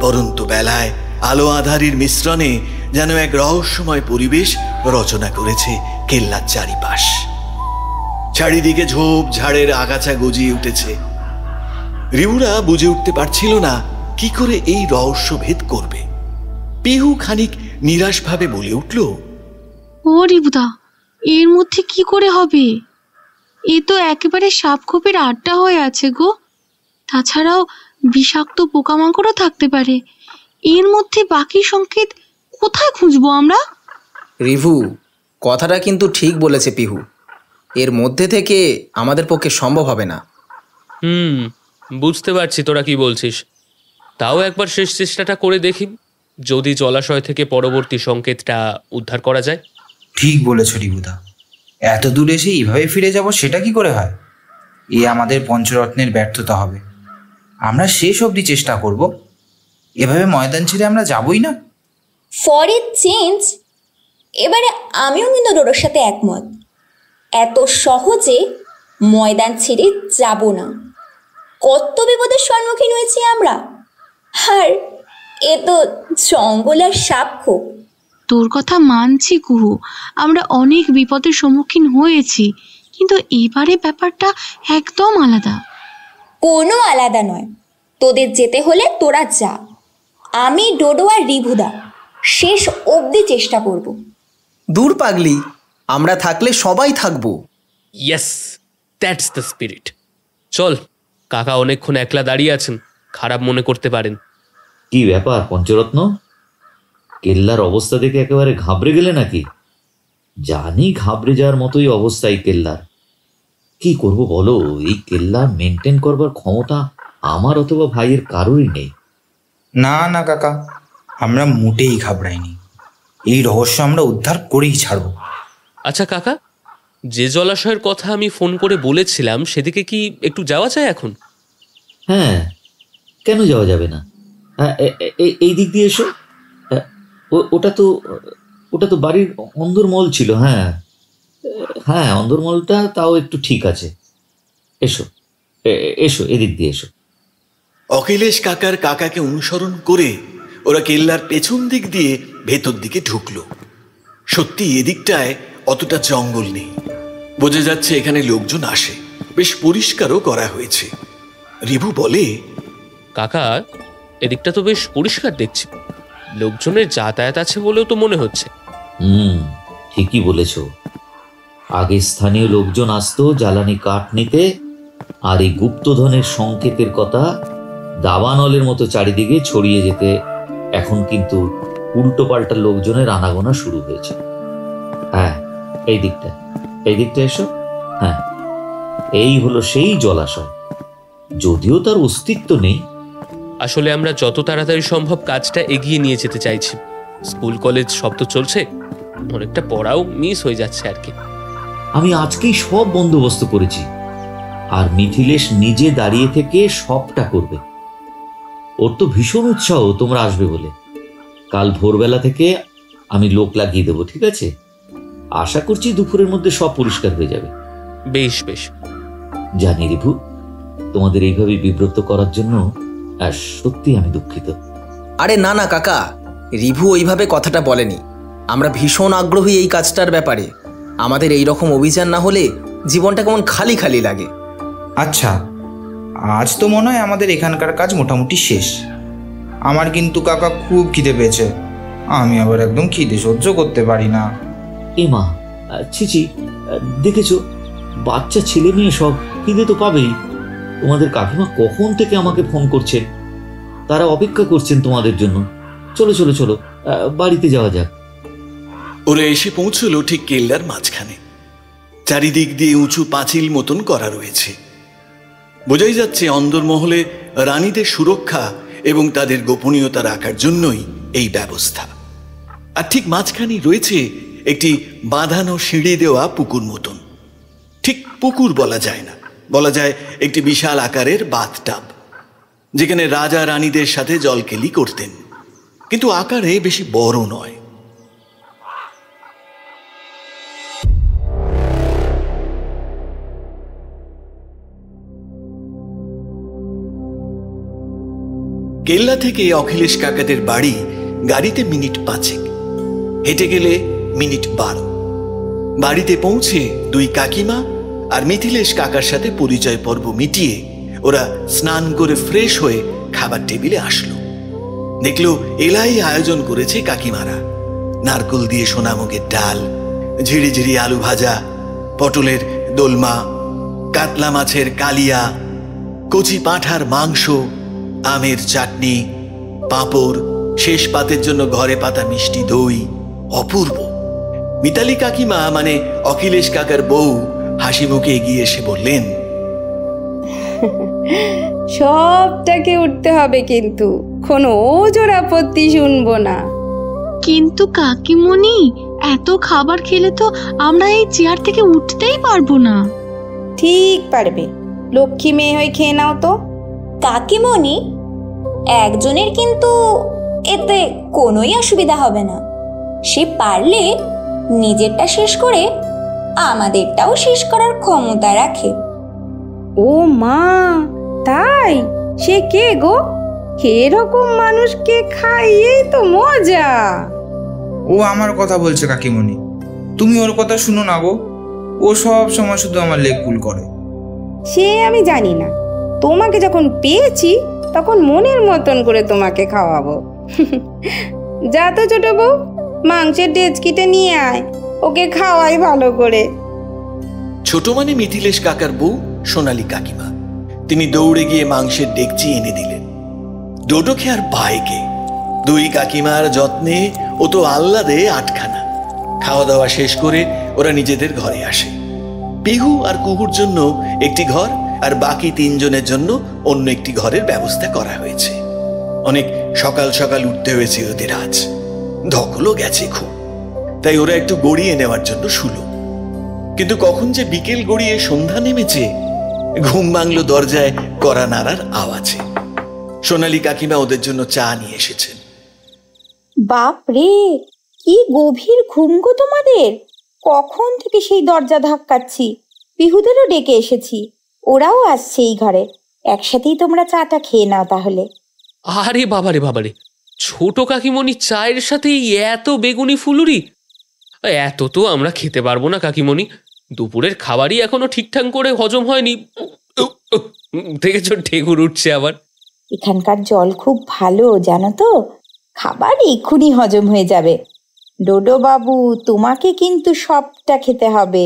পরন্তু বেলায় আলো আঁধারির মিশ্রণে যেন এক রহস্যময় পরিবেশ রচনা করেছে কেল্লার চারিপাশ। চারিদিকে ঝোপ ঝাড়ের আগাছা গজিয়ে উঠেছে। রিউরা বুঝে উঠতে পারছিল না কি করে এই রহস্য ভেদ করবে। পিহু খানিক নিরাশভাবে বলে উঠল, ও রিবুদা, এর মধ্যে কি করে হবে? এ তো একেবারে সাপখোপের আড্ডা হয়ে আছে গো। তাছাড়াও বিষাক্ত পোকামাকড়ও থাকতে পারে। এর মধ্যে বাকি সংকেত কোথায় খুঁজবো আমরা? রিভু, কথাটা কিন্তু ঠিক বলেছে পিহু। এর মধ্যে থেকে আমাদের পক্ষে সম্ভব হবে না। বুঝতে পারছি তোরা কি বলছিস। তাও একবার শেষ চেষ্টাটা করে দেখি, যদি জলাশয় থেকে পরবর্তী সংকেতটা উদ্ধার করা যায়। ঠিক বলেছ রিবুদা, এত দূর এসে এইভাবে ফিরে যাব সেটা কি করে হয়? এ আমাদের পঞ্চরত্নের ব্যর্থতা হবে। আমরা শেষ অবধি চেষ্টা করব। এভাবে ময়দান ছেড়ে আমরা যাবই না। ফর এ চেঞ্জ, এবারে আমিও কিন্তু ডোডোর সাথে একমত। এত সহজে ময়দান ছেড়ে যাব না। কত বিপদের সম্মুখীন হয়েছি আমরা, আর এ তো জঙ্গল আর সাপখোপ। তোর কথা মানছি কুহু, আমরা অনেক বিপদের সম্মুখীন হয়েছি, কিন্তু এবারে ব্যাপারটা একদম আলাদা। কোনো আলাদা নয়। তোদের যেতে হলে তোরা যা, আমি ডোডো আর রিভুদা শেষ অবধি চেষ্টা করব। দূর পাগলি, আমরা থাকলে সবাই থাকবো। Yes, that's the spirit. চল, কাকা অনেকক্ষণ একলা দাঁড়িয়ে আছেন, খারাপ মনে করতে পারেন। কি ব্যাপার পঞ্চরত্ন, কেল্লার অবস্থা দেখে একেবারে ঘাবড়ে গেলে নাকি? জানি ঘাবড়ে যাওয়ার মতোই অবস্থা এই কেল্লার। কি করব বলো, এই কেল্লা মেনটেন করবার ক্ষমতা আমার অথবা ভাইয়ের কারোরই নেই। না না কাকা, আমরা মোটেই ঘাবড়াইনি। এই রহস্য আমরা উদ্ধার করেই ছাড়ব। আচ্ছা কাকা, যে জলাশয়ের কথা আমি ফোন করে বলেছিলাম সেদিকে কি একটু যাওয়া যায় এখন? হ্যাঁ, কেন যাওয়া যাবে না? এই দিক দিয়ে এসো। ওটা তো বাড়ির অন্দরমহল ছিল। হ্যাঁ হ্যাঁ, অন্দরমহলটা তাও একটু ঠিক আছে। এসো এসো, এদিক দিয়ে এসো। অখিলেশ কাকার কাকাকে অনুসরণ করে ওরা কেল্লার পেছন দিক দিয়ে ভেতর দিকে ঢুকলো। সত্যি এদিকটায় অতটা জঙ্গল নেই, বোঝা যাচ্ছে এখানে লোকজন আসে। বেশ পরিষ্কারও করা হয়েছে। রিভু বলে, কাকা, এদিকটা তো বেশ পরিষ্কার দেখছি, লোকজনের যাতায়াত আছে বলেও তো মনে হচ্ছে। ঠিকই বলেছ। আগে স্থানীয় লোকজন আসতো জ্বালানি কাঠ নিতে, আর এই গুপ্তধনের সংকেতের কথা দাবানলের মতো চারিদিকে ছড়িয়ে যেতে এখন কিন্তু উল্টো পাল্টা লোকজনের আনাগোনা শুরু হয়েছে। হ্যাঁ, এই দিকটা এসো। হ্যাঁ, এই হলো সেই জলাশয়, যদিও তার অস্তিত্ব নেই। আসলে আমরা যত তাড়াতাড়ি সম্ভব কাজটা এগিয়ে নিয়ে যেতে চাইছি। স্কুল কলেজ সব তো চলছে, অনেকটা পড়াও মিস হয়ে যাচ্ছে আর কি। আমি আজকেই সব বন্দোবস্ত করেছি, আর মিথিলেশ নিজে দাঁড়িয়ে থেকে সবটা করবে। ওর তো ভীষণ উৎসাহ তোমরা আসবে বলে। কাল ভোরবেলা থেকে আমি লোক লাগিয়ে দেবো, ঠিক আছে? আশা করছি দুপুরের মধ্যে সব পরিষ্কার হয়ে যাবে। বেশ বেশ। জানি রিভু, তোমাদের এইভাবে বিব্রত করার জন্য সত্যি আমি দুঃখিত। আরে না না কাকা, রিভু ওইভাবে কথাটা বলেনি। আমরা ভীষণ আগ্রহী এই কাজটার ব্যাপারে। আমাদের এই রকম অভিযান না হলে জীবনটা কেমন খালি খালি লাগে। আচ্ছা, আজ তো মনে হয় আমাদের এখানকার কাজ মোটামুটি শেষ। আমার কিন্তু কাকা খুব খিদে পেয়েছে, আমি আবার একদম খিদে সহ্য করতে পারি না। এ মা, ছিছি, দেখেছো বাচ্চা ছেলে মেয়ে সব খিদে তো পাবেই। তোমাদের কাকিমা কখন থেকে আমাকে ফোন করছেন, তারা অপেক্ষা করছেন তোমাদের জন্য। চলো চলো চলো, বাড়িতে যাওয়া যাক। ওরা এসে পৌঁছলো ঠিক কেল্লার মাঝখানে। চারিদিক দিয়ে উঁচু পাঁচিল মতন করা রয়েছে। বোঝাই যাচ্ছে অন্দরমহলে রানীদের সুরক্ষা এবং তাদের গোপনীয়তা রাখার জন্যই এই ব্যবস্থা। আর ঠিক মাঝখানেই রয়েছে একটি বাঁধানো সিঁড়ি দেওয়া পুকুর মতন। ঠিক পুকুর বলা যায় না, বলা যায় একটি বিশাল আকারের বাথটাব, যেখানে রাজা রানীদের সাথে জলকেলি করতেন, কিন্তু আকারে বেশি বড় নয়। কেল্লা থেকে অখিলেশ কাকাদের বাড়ি গাড়িতে মিনিট 5, হেঁটে গেলে মিনিট 12। বাড়িতে পৌঁছে দুই কাকিমা আর মিথিলেশ কাকার সাথে পরিচয় পর্ব মিটিয়ে ওরা স্নান করে ফ্রেশ হয়ে খাবার টেবিলে আসলো। দেখলো এলাই আয়োজন করেছে কাকিমারা। নারকোল দিয়ে সোনামুগের ডাল, ঝিরি ঝিরি আলু ভাজা, পটলের দোলমা, কাতলা মাছের কালিয়া, কচি পাঁঠার মাংস, আমের চাটনি, পাঁপড়, শেষ পাতের জন্য ঘরে পাতা মিষ্টি দই। অপূর্ব। মিতালি কাকিমা মানে অখিলেশ কাকার বউ হাসি মুখে এগিয়ে এসে বললেন, সবটাকে উঠতে হবে, কিন্তু কোনো ওজোর আপত্তি শুনবো না। কিন্তু কাকিমণি, এত খাবার খেলে তো আমরা এই চেয়ার থেকে উঠতেই পারবো না। ঠিক পারবে, লক্ষ্মী মেয়ে হয়ে খেয়ে নাও তো। কাকিমণি, একজনের কিন্তু এতে কোনোই অসুবিধা হবে না। সে পারলে নিজেরটা শেষ করে আমাদেরটাও শেষ করার ক্ষমতা রাখে। ও মা, তাই? সে কে গো? এরকম মানুষকে খাইয়েই তো মজা। ও আমার কথা বলছে কাকিমণি, তুমি ওর কথা শুনো না গো। ও সব সময় শুধু আমার লেগ পুল করে। সে আমি জানি না, তোমাকে যখন পেয়েছি তখন মনের মতন করে তোমাকে খাওয়াবো। যা তো ছোট বউ, মাংসের ডেচকিটা নিয়ে আয়, ওকে খাওয়াই ভালো করে। ছোট মানে মিথিলেশ কাকার বউ সোনালী কাকিমা। তিনি দৌড়ে গিয়ে মাংসের ডেকচি এনে দিলেন। ডোডোকে আর ভাইকে দুই কাকিমার যত্নে ও তো আহ্লাদে 8খানা। খাওয়া দাওয়া শেষ করে ওরা নিজেদের ঘরে আসে। পিহু আর কুহুর জন্য একটি ঘর আর বাকি 3 জনের জন্য অন্য একটি ঘরের ব্যবস্থা করা হয়েছে। অনেক সকাল সকাল উঠতে হয়েছে ওদের আজ, ধকলও গেছে খুব, তাই ওরা একটু গড়িয়ে নেওয়ার জন্য শুলো। কিন্তু কখন যে বিকেল গড়িয়ে সন্ধ্যা নেমেছে, ঘুম ভাঙলো দরজায় কড়া নাড়ার আওয়াজে। সোনালী কাকিমা ওদের জন্য চা নিয়ে এসেছেন। বাপ রে, কি গভীর ঘুম গো তোমাদের! কখন থেকে সেই দরজা ধাক্কাচ্ছি, পিহুদেরও ডেকে এসেছি, ওরাও আসছে এই ঘরে। একসাথেই তোমরা চাটা খেয়ে নাও তাহলে। আরে বাবারে বাবারে, ছোট কাকিমণি চায়ের সাথে এত বেগুনি ফুলুরি! এত তো আমরা খেতে পারবো না কাকিমণি। দুপুরের খাবারই এখনো ঠিকঠাক করে হজম হয়নি। দেখেছো, ঠেকুর উঠছে আবার। এখানকার জল খুব ভালো জানো তো, খাবার এক্ষুনি হজম হয়ে যাবে। ডোডো বাবু, তোমাকে কিন্তু সবটা খেতে হবে।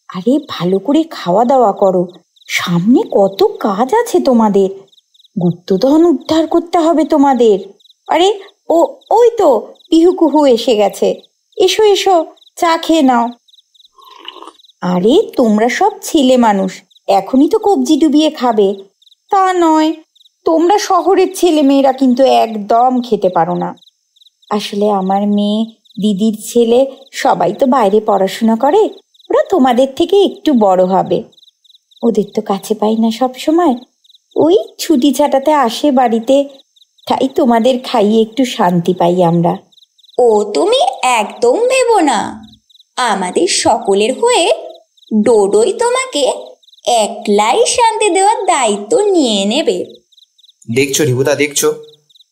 আরে ভালো করে খাওয়া দাওয়া করো, সামনে কত কাজ আছে তোমাদের। গুপ্তধন উদ্ধার করতে হবে তোমাদের। আরে ওই তো পিহু কুহু এসে গেছে। এসো এসো, চা খেয়ে নাও। আরে তোমরা সব ছেলে মানুষ, এখনই তো কবজি ডুবিয়ে খাবে তা নয়। তোমরা শহরের ছেলে মেয়েরা কিন্তু একদম খেতে পারো না। আসলে আমার মেয়ে, দিদির ছেলে সবাই তো বাইরে পড়াশোনা করে, ওরা তোমাদের থেকে একটু বড় হবে। ওদের তো কাছে পাই না সব সময়, ওই ছুটি ছাটাতে আসে বাড়িতে, তাই তোমাদের খাইয়ে একটু শান্তি পাই আমরা। ও তুমি একদম ভেবো না, আমাদের সকলের হয়ে ডোডোই তোমাকে একলাই শান্তি দেওয়ার দায়িত্ব নিয়ে নেবে। দেখছো রিপুদা, দেখছো,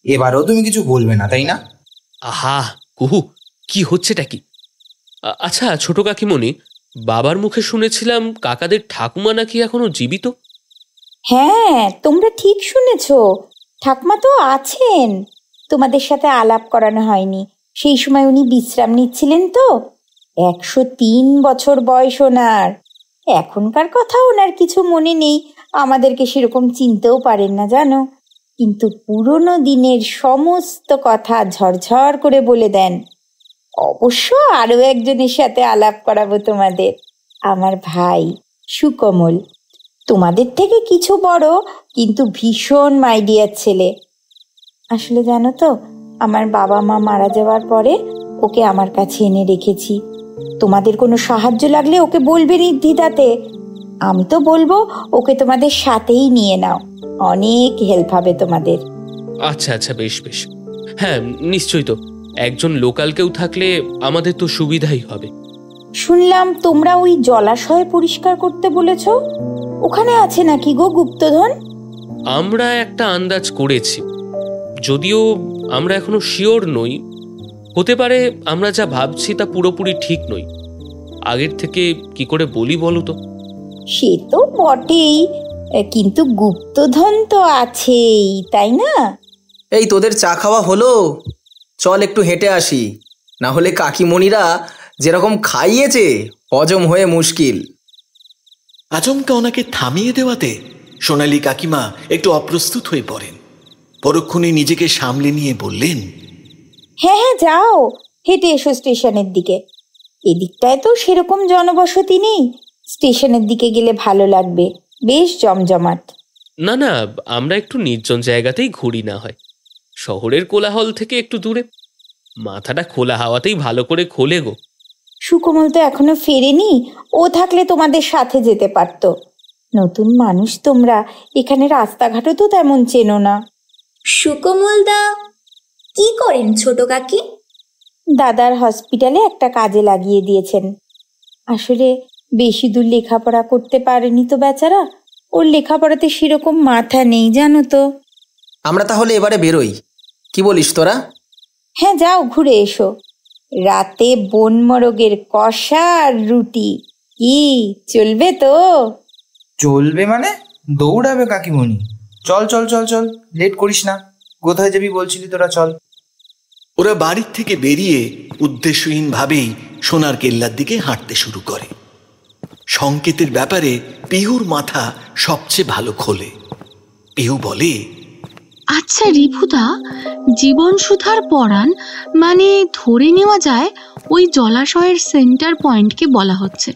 এবারও তুমি কিছু বলবে না তাই না? আহা কুহু, কি হচ্ছেটা কি? আচ্ছা ছোট কাকিমণি, বাবার মুখে শুনেছিলাম কাকাদের ঠাকুমা নাকি এখনো জীবিত। হ্যাঁ, তোমরা ঠিক শুনেছ, ঠাকুমা তো আছেন। তোমাদের সাথে আলাপ করানো হয়নি, সেই সময় উনি বিশ্রাম নিচ্ছিলেন তো। 103 বছর বয়স ওনার। এখনকার কথা ওনার কিছু মনে নেই, আমাদেরকে সেরকম চিনতেও পারেন না জানো, কিন্তু পুরনো দিনের সমস্ত কথা ঝরঝর করে বলে দেন। অবশ্য আরো একজনের সাথে আলাপ করাবো তোমাদের, আমার ভাই সুকমল। তোমাদের থেকে কিছু বড়, কিন্তু ভীষণ মাইডিয়ার ছেলে। আসলে জানো তো, আমার বাবা মা মারা যাওয়ার পরে ওকে আমার কাছে এনে রেখেছি। তোমাদের কোনো সাহায্য লাগলে ওকে বলবে নির্দ্বিধাতে। আমি তো বলবো ওকে তোমাদের সাথেই নিয়ে নাও, অনেক হেল্প হবে তোমাদের। আচ্ছা আচ্ছা, বেশ বেশ, হ্যাঁ নিশ্চয়ই। তো একজন লোকাল কেউ থাকলে আমাদের তো সুবিধাই হবে। শুনলাম তোমরা ওই জলাশয় পরিষ্কার করতে বলেছ, ওখানে আছে নাকি গো গুপ্তধন? আমরা একটা আন্দাজ করেছি, যদিও আমরা এখনো শিওর নই। হতে পারে আমরা যা ভাবছি তা পুরোপুরি ঠিক নই। আগের থেকে কি করে বলি বলো তো? সে তো বটেই, কিন্তু গুপ্তধন তো আছেই, তাই না? এই তোদের চা খাওয়া হলো? চল একটু হেঁটে আসি, না হলে কাকিমণিরা যেরকম খাইয়েছে হজম হয়ে মুশকিল। আচমকা ওনাকে থামিয়ে দেওয়াতে সোনালী কাকিমা একটু অপ্রস্তুত হয়ে পড়েন। পরক্ষণে নিজেকে সামলে নিয়ে বললেন, হ্যাঁ হ্যাঁ, যাও হেঁটে এসো স্টেশনের দিকে। এদিকটায় তো সেরকম জনবসতি নেই, স্টেশনের দিকে গেলে ভালো লাগবে, বেশ জমজমাট। না না, আমরা একটু নির্জন জায়গাতেই ঘুরি না হয়, শহরের কোলাহল থেকে একটু দূরে। মাথাটা খোলা হাওয়াতেই ভালো করে খোলে গো। সুকমল তো এখনো ফেরেনি, ও থাকলে তোমাদের সাথে যেতে পারতো। নতুন মানুষ তোমরা, এখানে রাস্তাঘাটও তো তেমন চেনো না। সুকমল দা কি করেন ছোট কাকি? দাদার হসপিটালে একটা কাজে লাগিয়ে দিয়েছেন। আসলে বেশি দূর লেখাপড়া করতে পারেনি তো বেচারা, ওর লেখাপড়াতে সেরকম মাথা নেই জানো তো। আমরা তাহলে এবারে বেরোই, কি বলিস তোরা? হ্যাঁ যাও, ঘুরে এসো। রাতে বনমরগের কষা আর রুটি কি চলবে তো? চলবে মানে? দৌড়াবে কাকিমণি। চল চল চল চল, লেট করিস না। কোথায় যাবি বলছিলি তোরা? চল। ওরা বাড়ির থেকে বেরিয়ে উদ্দেশ্যহীনভাবেই সোনার কেল্লার দিকে হাঁটতে শুরু করে। সংকেতের ব্যাপারে পিহুর মাথা সবচেয়ে ভালো খোলে। পিহু বলে, আচ্ছা রিভুদা, জীবন সুধার পরাণ মানে ধরে নেওয়া যায় ওই জলাশয়ের সেন্টার পয়েন্টকে বলা হচ্ছে,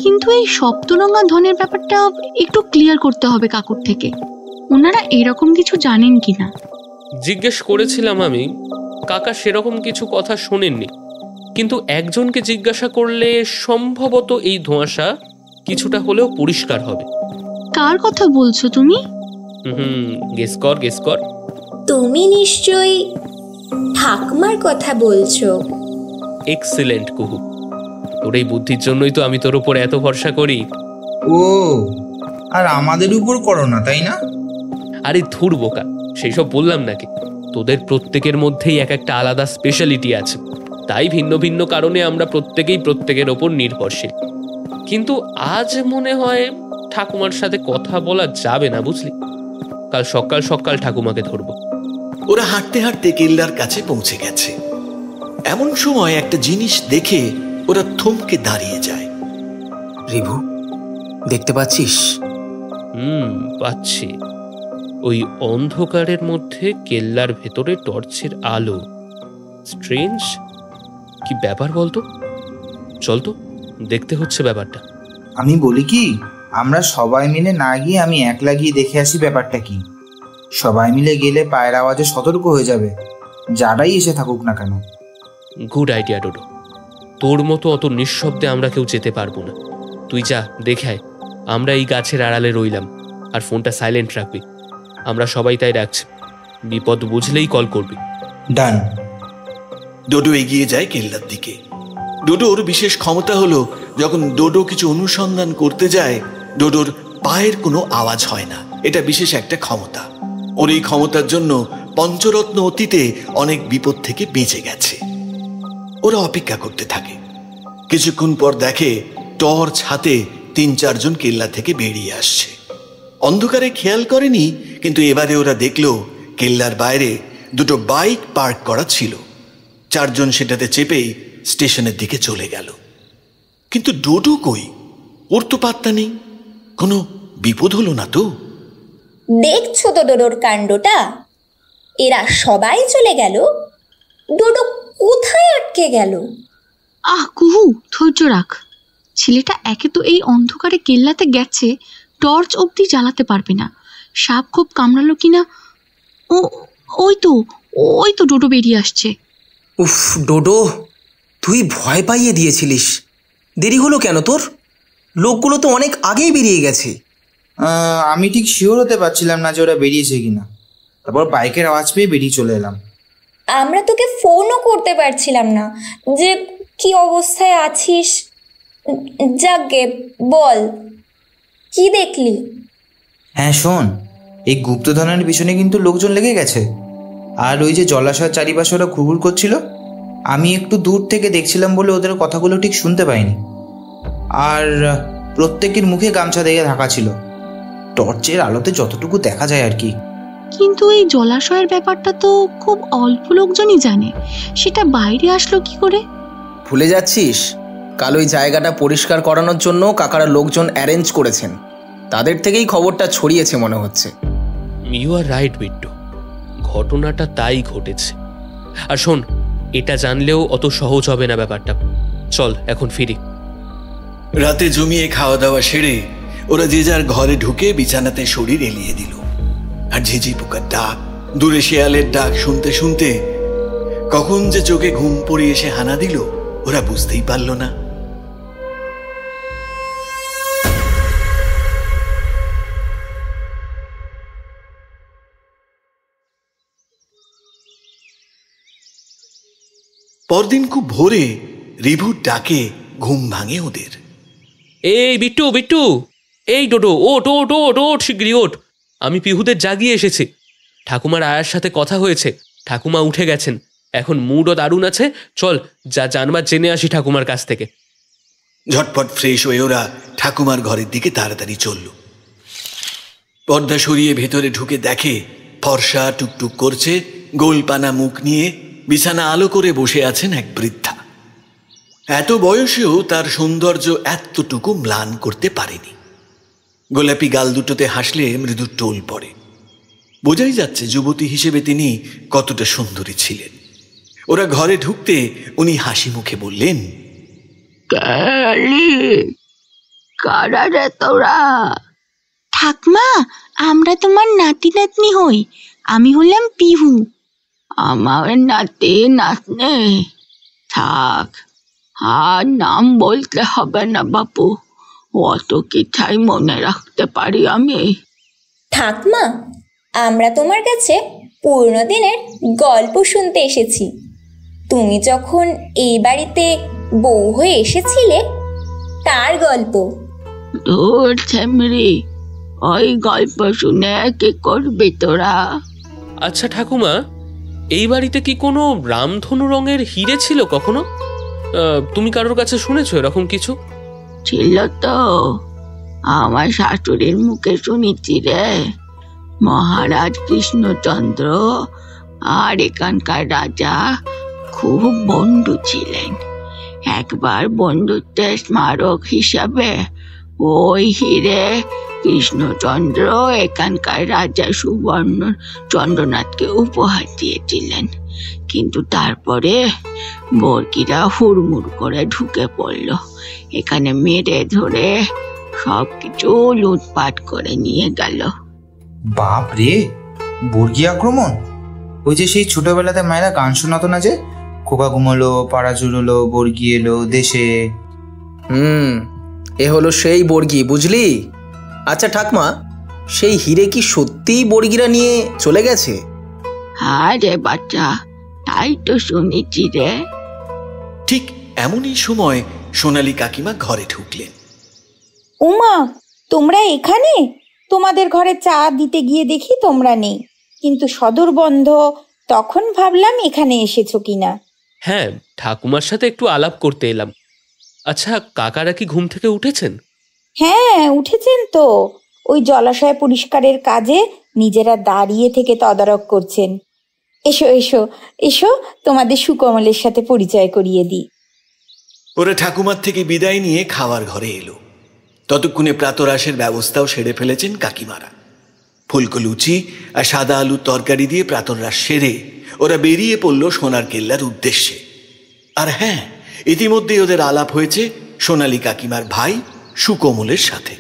কিন্তু এই সপ্তরঙা ধনের ব্যাপারটা একটু ক্লিয়ার করতে হবে কাকুর থেকে। ওনারা এরকম কিছু জানেন কিনা জিজ্ঞেস করেছিলাম আমি, কাকা সেরকম কিছু কথা শোনেননি, কিন্তু একজনকে জিজ্ঞাসা করলে সম্ভবত এই ধোঁয়াশা কিছুটা হলেও পরিষ্কার হবে। কার কথা বলছো তুমি? গেস কর গেস কর। তুমি নিশ্চয়ই ঠাকুমার কথা বলছো। এক্সিলেন্ট কুহু, তোর এই বুদ্ধির জন্যই তো আমি তোর উপর এত ভরসা করি। ও, আর আমাদের উপর করো না, তাই না? আরে ধুর বোকা, সেই সব বললাম নাকি? তোদের প্রত্যেকের মধ্যেই এক একটা আলাদা স্পেশালিটি আছে, তাই ভিন্ন ভিন্ন কারণে আমরা প্রত্যেকেই প্রত্যেকের ওপর নির্ভরশীল। কিন্তু আজ মনে হয় ঠাকুমার সাথে কথা বলা যাবে না, বুঝলি? কাল সকাল সকাল ঠাকুমাকে ধরবো। ওরা হাঁটতে হাঁটতে কেল্লার কাছে পৌঁছে গেছে। এমন সময় একটা জিনিস দেখে ওরা থমকে দাঁড়িয়ে যায়। রিভু, দেখতে পাচ্ছিস? পাচ্ছি। ওই অন্ধকারের মধ্যে কেল্লার ভেতরে টর্চের আলো। স্ট্রেঞ্জ, কি ব্যাপার বলতো? চল তো, দেখতে হচ্ছে ব্যাপারটা। আমি বলি কি, আমরা সবাই মিলে না গিয়ে আমি একলা গিয়ে দেখে আসি ব্যাপারটা কি। সবাই মিলে গেলে পায়ের আওয়াজে সতর্ক হয়ে যাবে, যারাই এসে থাকুক না কেন। Good idea Dodo. তোর মতো অত নিঃশব্দে আমরা কেউ যেতে পারবো না। তুই যা, দেখে আয়। আমরা এই গাছের আড়ালে রইলাম, আর ফোনটা সাইলেন্ট রাখবি। আমরা সবাই তাই রাখছি, বিপদ বুঝলেই কল করবি। ডান। ডোডো এগিয়ে যায় কেল্লার দিকে। ডোডোর বিশেষ ক্ষমতা হলো, যখন ডোডো কিছু অনুসন্ধান করতে যায়, ডোডোর পায়ের কোনো আওয়াজ হয় না। এটা বিশেষ একটা ক্ষমতা। ওর এই ক্ষমতার জন্য পঞ্চরত্ন অতীতে অনেক বিপদ থেকে বেঁচে গেছে। ওরা অপেক্ষা করতে থাকে। কিছুক্ষণ পর দেখে টর্চ হাতে 3-4 জন কেল্লা থেকে বেরিয়ে আসছে। অন্ধকারে খেয়াল করেনি, কিন্তু এবারে ওরা দেখলো কেল্লার বাইরে 2টো বাইক পার্ক করা ছিল। 4 জন সেটাতে চেপেই স্টেশনের দিকে চলে গেল। কিন্তু ডোডো কই? ওর তো পাত্তা নেই। কোনো বিপদ হলো না তো? দেখছো তো ডোডোর কাণ্ডটা? এরা সবাই চলে গেল, ডোডো কোথায় আটকে গেল? কুহু, ধৈর্য রাখ। ছেলেটা একে তো এই অন্ধকারে কেল্লাতে গেছে, টর্চ অবধি জ্বালাতে পারবে না। সাপ খুব কামড়ালো কিনা। ওই তো ডোডো বেরিয়ে আসছে। উফ ডোডো, তুই ভয় পাইয়ে দিয়েছিলিস। দেরি হলো কেন তোর? লোকগুলো তো অনেক আগেই বেরিয়ে গেছে। আমি ঠিক শিওর হতে পারছিলাম না যে ওরা বেরিয়েছে কিনা। তারপর বাইকের আওয়াজ পেয়ে বেরিয়ে চলে এলাম। আমরা তোকে ফোনও করতে পারছিলাম না যে কি অবস্থায় আছিস। যাকগে, বল কি দেখলি? হ্যাঁ শোন, এই গুপ্তধনের পিছনে কিন্তু লোকজন লেগে গেছে। আর ওই যে জলাশয়ের চারিপাশে ওরা ঘুরঘুর করছিল, আমি একটু দূর থেকে দেখছিলাম বলে ওদের কথাগুলো ঠিক শুনতে পাইনি। আর প্রত্যেকের মুখে গামছা দিয়ে ঢাকা ছিল, টর্চের আলোতে যতটুকু দেখা যায় আর কি। কিন্তু এই জলাশয়ের ব্যাপারটা তো খুব অল্প লোকজনই জানে, সেটা বাইরে আসলো কি করে? ভুলে যাচ্ছিস, কাল ওই জায়গাটা পরিষ্কার করানোর জন্য কাকারা লোকজন অ্যারেঞ্জ করেছেন। তাদের থেকেই খবরটা ছড়িয়েছে মনে হচ্ছে। ইউ আর রাইট বিট্টু, ঘটনাটা তাই ঘটেছে। আর শোন, এটা জানলেও অত সহজ হবে না ব্যাপারটা। চল এখন ফিরি। রাতে জমিয়ে খাওয়া দাওয়া সেরে ওরা যে যার ঘরে ঢুকে বিছানাতে শরীর এলিয়ে দিল। আর ঝিঝি পোকার ডাক, দূরে শেয়ালের ডাক শুনতে শুনতে কখন যে চোখে ঘুম পড়ে এসে হানা দিল ওরা বুঝতেই পারল না। পরদিন খুব ভোরে রিভুর ডাকে ঘুম ভাঙে ওদের। এই বিট্টু, বিট্টু, এই ডোডো, ওট ওট ওট ওট, শিগগিরি ওঠ। আমি পিহুদের জাগিয়ে এসেছি। ঠাকুমার আয়ার সাথে কথা হয়েছে, ঠাকুমা উঠে গেছেন। এখন মুডও দারুণ আছে। চল যা জানবার জেনে আসি ঠাকুমার কাছ থেকে। ঝটপট ফ্রেশ হয়ে ওরা ঠাকুমার ঘরের দিকে তাড়াতাড়ি চলল। পর্দা সরিয়ে ভেতরে ঢুকে দেখে ফর্সা টুকটুক করছে, গোলপানা মুখ নিয়ে বিছানা আলো করে বসে আছেন এক বৃদ্ধা। এত বয়সেও তার সৌন্দর্য এতটুকু ম্লান করতে পারেনি। গোলাপি গাল দুটোতে হাসলে মৃদু টোল পড়ে। বোঝাই যাচ্ছে যুবতী হিসেবে তিনি কতটা সুন্দরী ছিলেন। ওরা ঘরে ঢুকতে উনি হাসি মুখে বললেন, কারা রে তোরা? ঠাকমা, আমরা তোমার নাতি নাতনি হই। আমি হলাম পিহু। আমার নাতি নাতনি? থাক, আর নাম বলতে হবে না বাপু, অত কিছুই মনে রাখতে পারি আমি। ঠাকমা, আমরা তোমার কাছে পুরনো দিনের গল্প শুনতে এসেছি। তুমি যখন এই বাড়িতে বউ হয়ে এসেছিলে তার গল্প। দূর ছেমরি, ওই গল্প শুনে কি করবি তোরা? আচ্ছা ঠাকুমা, এই বাড়িতে কি কোনো রামধনু রঙের হিরে ছিল কখনো? তুমি কারোর কাছে শুনেছো এরকম কিছু? ছিল তো, আমার শাশুড়ির মুখে শুনেছি রে। মহারাজ কৃষ্ণচন্দ্র আর এখানকার রাজা খুব বন্ধু ছিলেন। একবার বন্ধুত্বের স্মারক হিসাবে ওই হিরে কৃষ্ণচন্দ্র এখানকার রাজা সুবর্ণ চন্দ্রনাথকে উপহার দিয়েছিলেন। কিন্তু তারপরে বর্গিরা হুড়মুড় করে ঢুকে পড়ল, এখানে মেরে ধরে সবকিছু লুটপাট করে নিয়ে গেল। বাপ রে, বর্গী আক্রমণ! ওই যে সেই ছোটবেলাতে মায়েরা গান শোনাতো না যে, খোকা ঘুমলো, পাড়া জুড়লো, বর্গী এলো দেশে। এ হলো সেই বর্গী, বুঝলি? আচ্ছা ঠাকমা, সেই হিরে কি সত্যিই বর্গীরা নিয়ে চলে গেছে? আরে বাচ্চা, তাই তো শুনেছি রে। ঠিক এমনই সময় সোনালী কাকিমা ঘরে ঢুকলেন। উমা, তোমরা এখানে? তোমাদের ঘরে চা দিতে গিয়ে দেখি তোমরা নেই, কিন্তু সদর বন্ধ। তখন ভাবলাম এখানে এসেছো কিনা। হ্যাঁ, ঠাকুমার সাথে একটু আলাপ করতে এলাম। আচ্ছা, কাকারা কি ঘুম থেকে উঠেছেন? হ্যাঁ, উঠেছেন তো। ওই জলাশয় পরিষ্কারের কাজে নিজেরা দাঁড়িয়ে থেকে তদারক করছেন। এসো এসো এসো, তোমাদের সুকমলের সাথে পরিচয় করিয়ে দিই। ওরা ঠাকুমার থেকে বিদায় নিয়ে খাওয়ার ঘরে এলো। ততক্ষণে প্রাতরাশের ব্যবস্থাও সেরে ফেলেছেন কাকিমারা। ফুলকো লুচি আর সাদা আলুর তরকারি দিয়ে প্রাতরাশ সেরে ওরা বেরিয়ে পড়ল সোনার কেল্লার উদ্দেশ্যে। আর হ্যাঁ, ইতিমধ্যেই ওদের আলাপ হয়েছে সোনালী কাকিমার ভাই সুকমলের সাথে।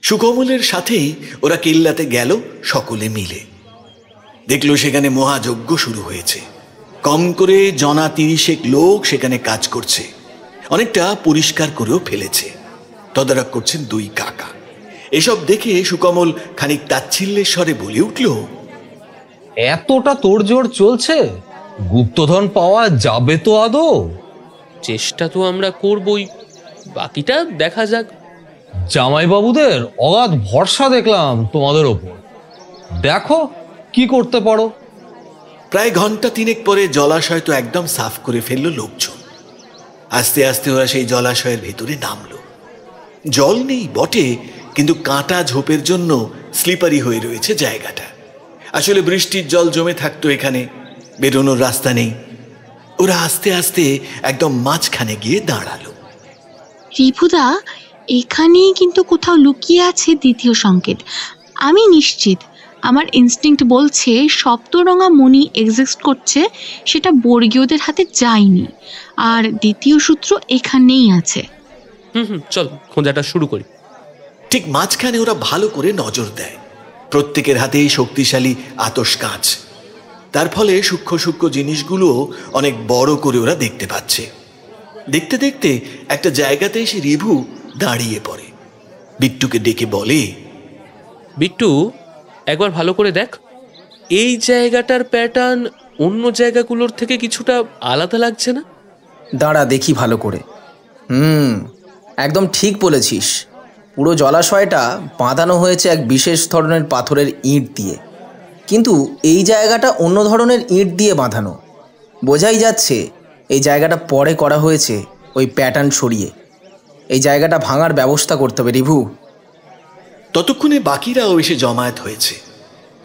সুকমলের সাথেই ওরা কেল্লাতে গেল সকলে মিলে। দেখলো সেখানে মহাযজ্ঞ শুরু হয়েছে। কম করে জনা 30 লোক সেখানে কাজ করছে। অনেকটা পরিষ্কার করেও ফেলেছে। তদারক করছেন 2 কাকা। এসব দেখে সুকমল খানিক তাচ্ছিল্যের স্বরে বলে উঠল, এতটা তোড়জোড় চলছে, গুপ্তধন পাওয়া যাবে তো আদৌ? চেষ্টা তো আমরা করবই, বাকিটা দেখা যাক। জামাইবাবুদের অগাধ ভরসা দেখলাম তোমাদের ওপর, দেখো কি করতে পারো। প্রায় ঘন্টা 3 পরে জলাশয় তো একদম সাফ করে ফেললো লোকজন। আস্তে আস্তে ওরা সেই জলাশয়ের ভেতরে নামলো। জল নেই বটে, কিন্তু কাঁটা ঝোপের জন্য স্লিপারি হয়ে রয়েছে জায়গাটা। আসলে বৃষ্টির জল জমে থাকতো এখানে, বেরোনোর রাস্তা নেই। ওরা আস্তে আস্তে একদম মাঝখানে গিয়ে দাঁড়ালো। রিপুদা, এখানেই কিন্তু কোথাও লুকিয়ে আছে দ্বিতীয় সংকেত। আমি নিশ্চিত, আমার ইনস্টিংক্ট বলছে সপ্তরঙা মণি এক্সিস্ট করছে, সেটা বর্গীয়দের হাতে যায়নি, আর দ্বিতীয় সূত্র এখানেই আছে। চল খোঁজাটা শুরু করি। ঠিক মাঝখানে ওরা ভালো করে নজর দেয়। প্রত্যেকের হাতেই শক্তিশালী আতশ কাঁচ। তার ফলে সূক্ষ্ম সূক্ষ্ম জিনিসগুলো অনেক বড় করে ওরা দেখতে পাচ্ছে। দেখতে দেখতে একটা জায়গাতে এসে রিভু দাঁড়িয়ে পড়ে। বিট্টুকে ডেকে বলে, বিট্টু, একবার ভালো করে দেখ, এই জায়গাটার প্যাটার্ন অন্য জায়গাগুলোর থেকে কিছুটা আলাদা লাগছে না? দাঁড়া দেখি ভালো করে। একদম ঠিক বলেছিস। পুরো জলাশয়টা বাঁধানো হয়েছে এক বিশেষ ধরনের পাথরের ইঁট দিয়ে, কিন্তু এই জায়গাটা অন্য ধরনের ইঁট দিয়ে বাঁধানো। বোঝাই যাচ্ছে এই জায়গাটা পরে করা হয়েছে ওই প্যাটার্ন সরিয়ে। এই জায়গাটা ভাঙার ব্যবস্থা করতে হবে রিভু। ততক্ষণে বাকিরাও এসে জমায়েত হয়েছে,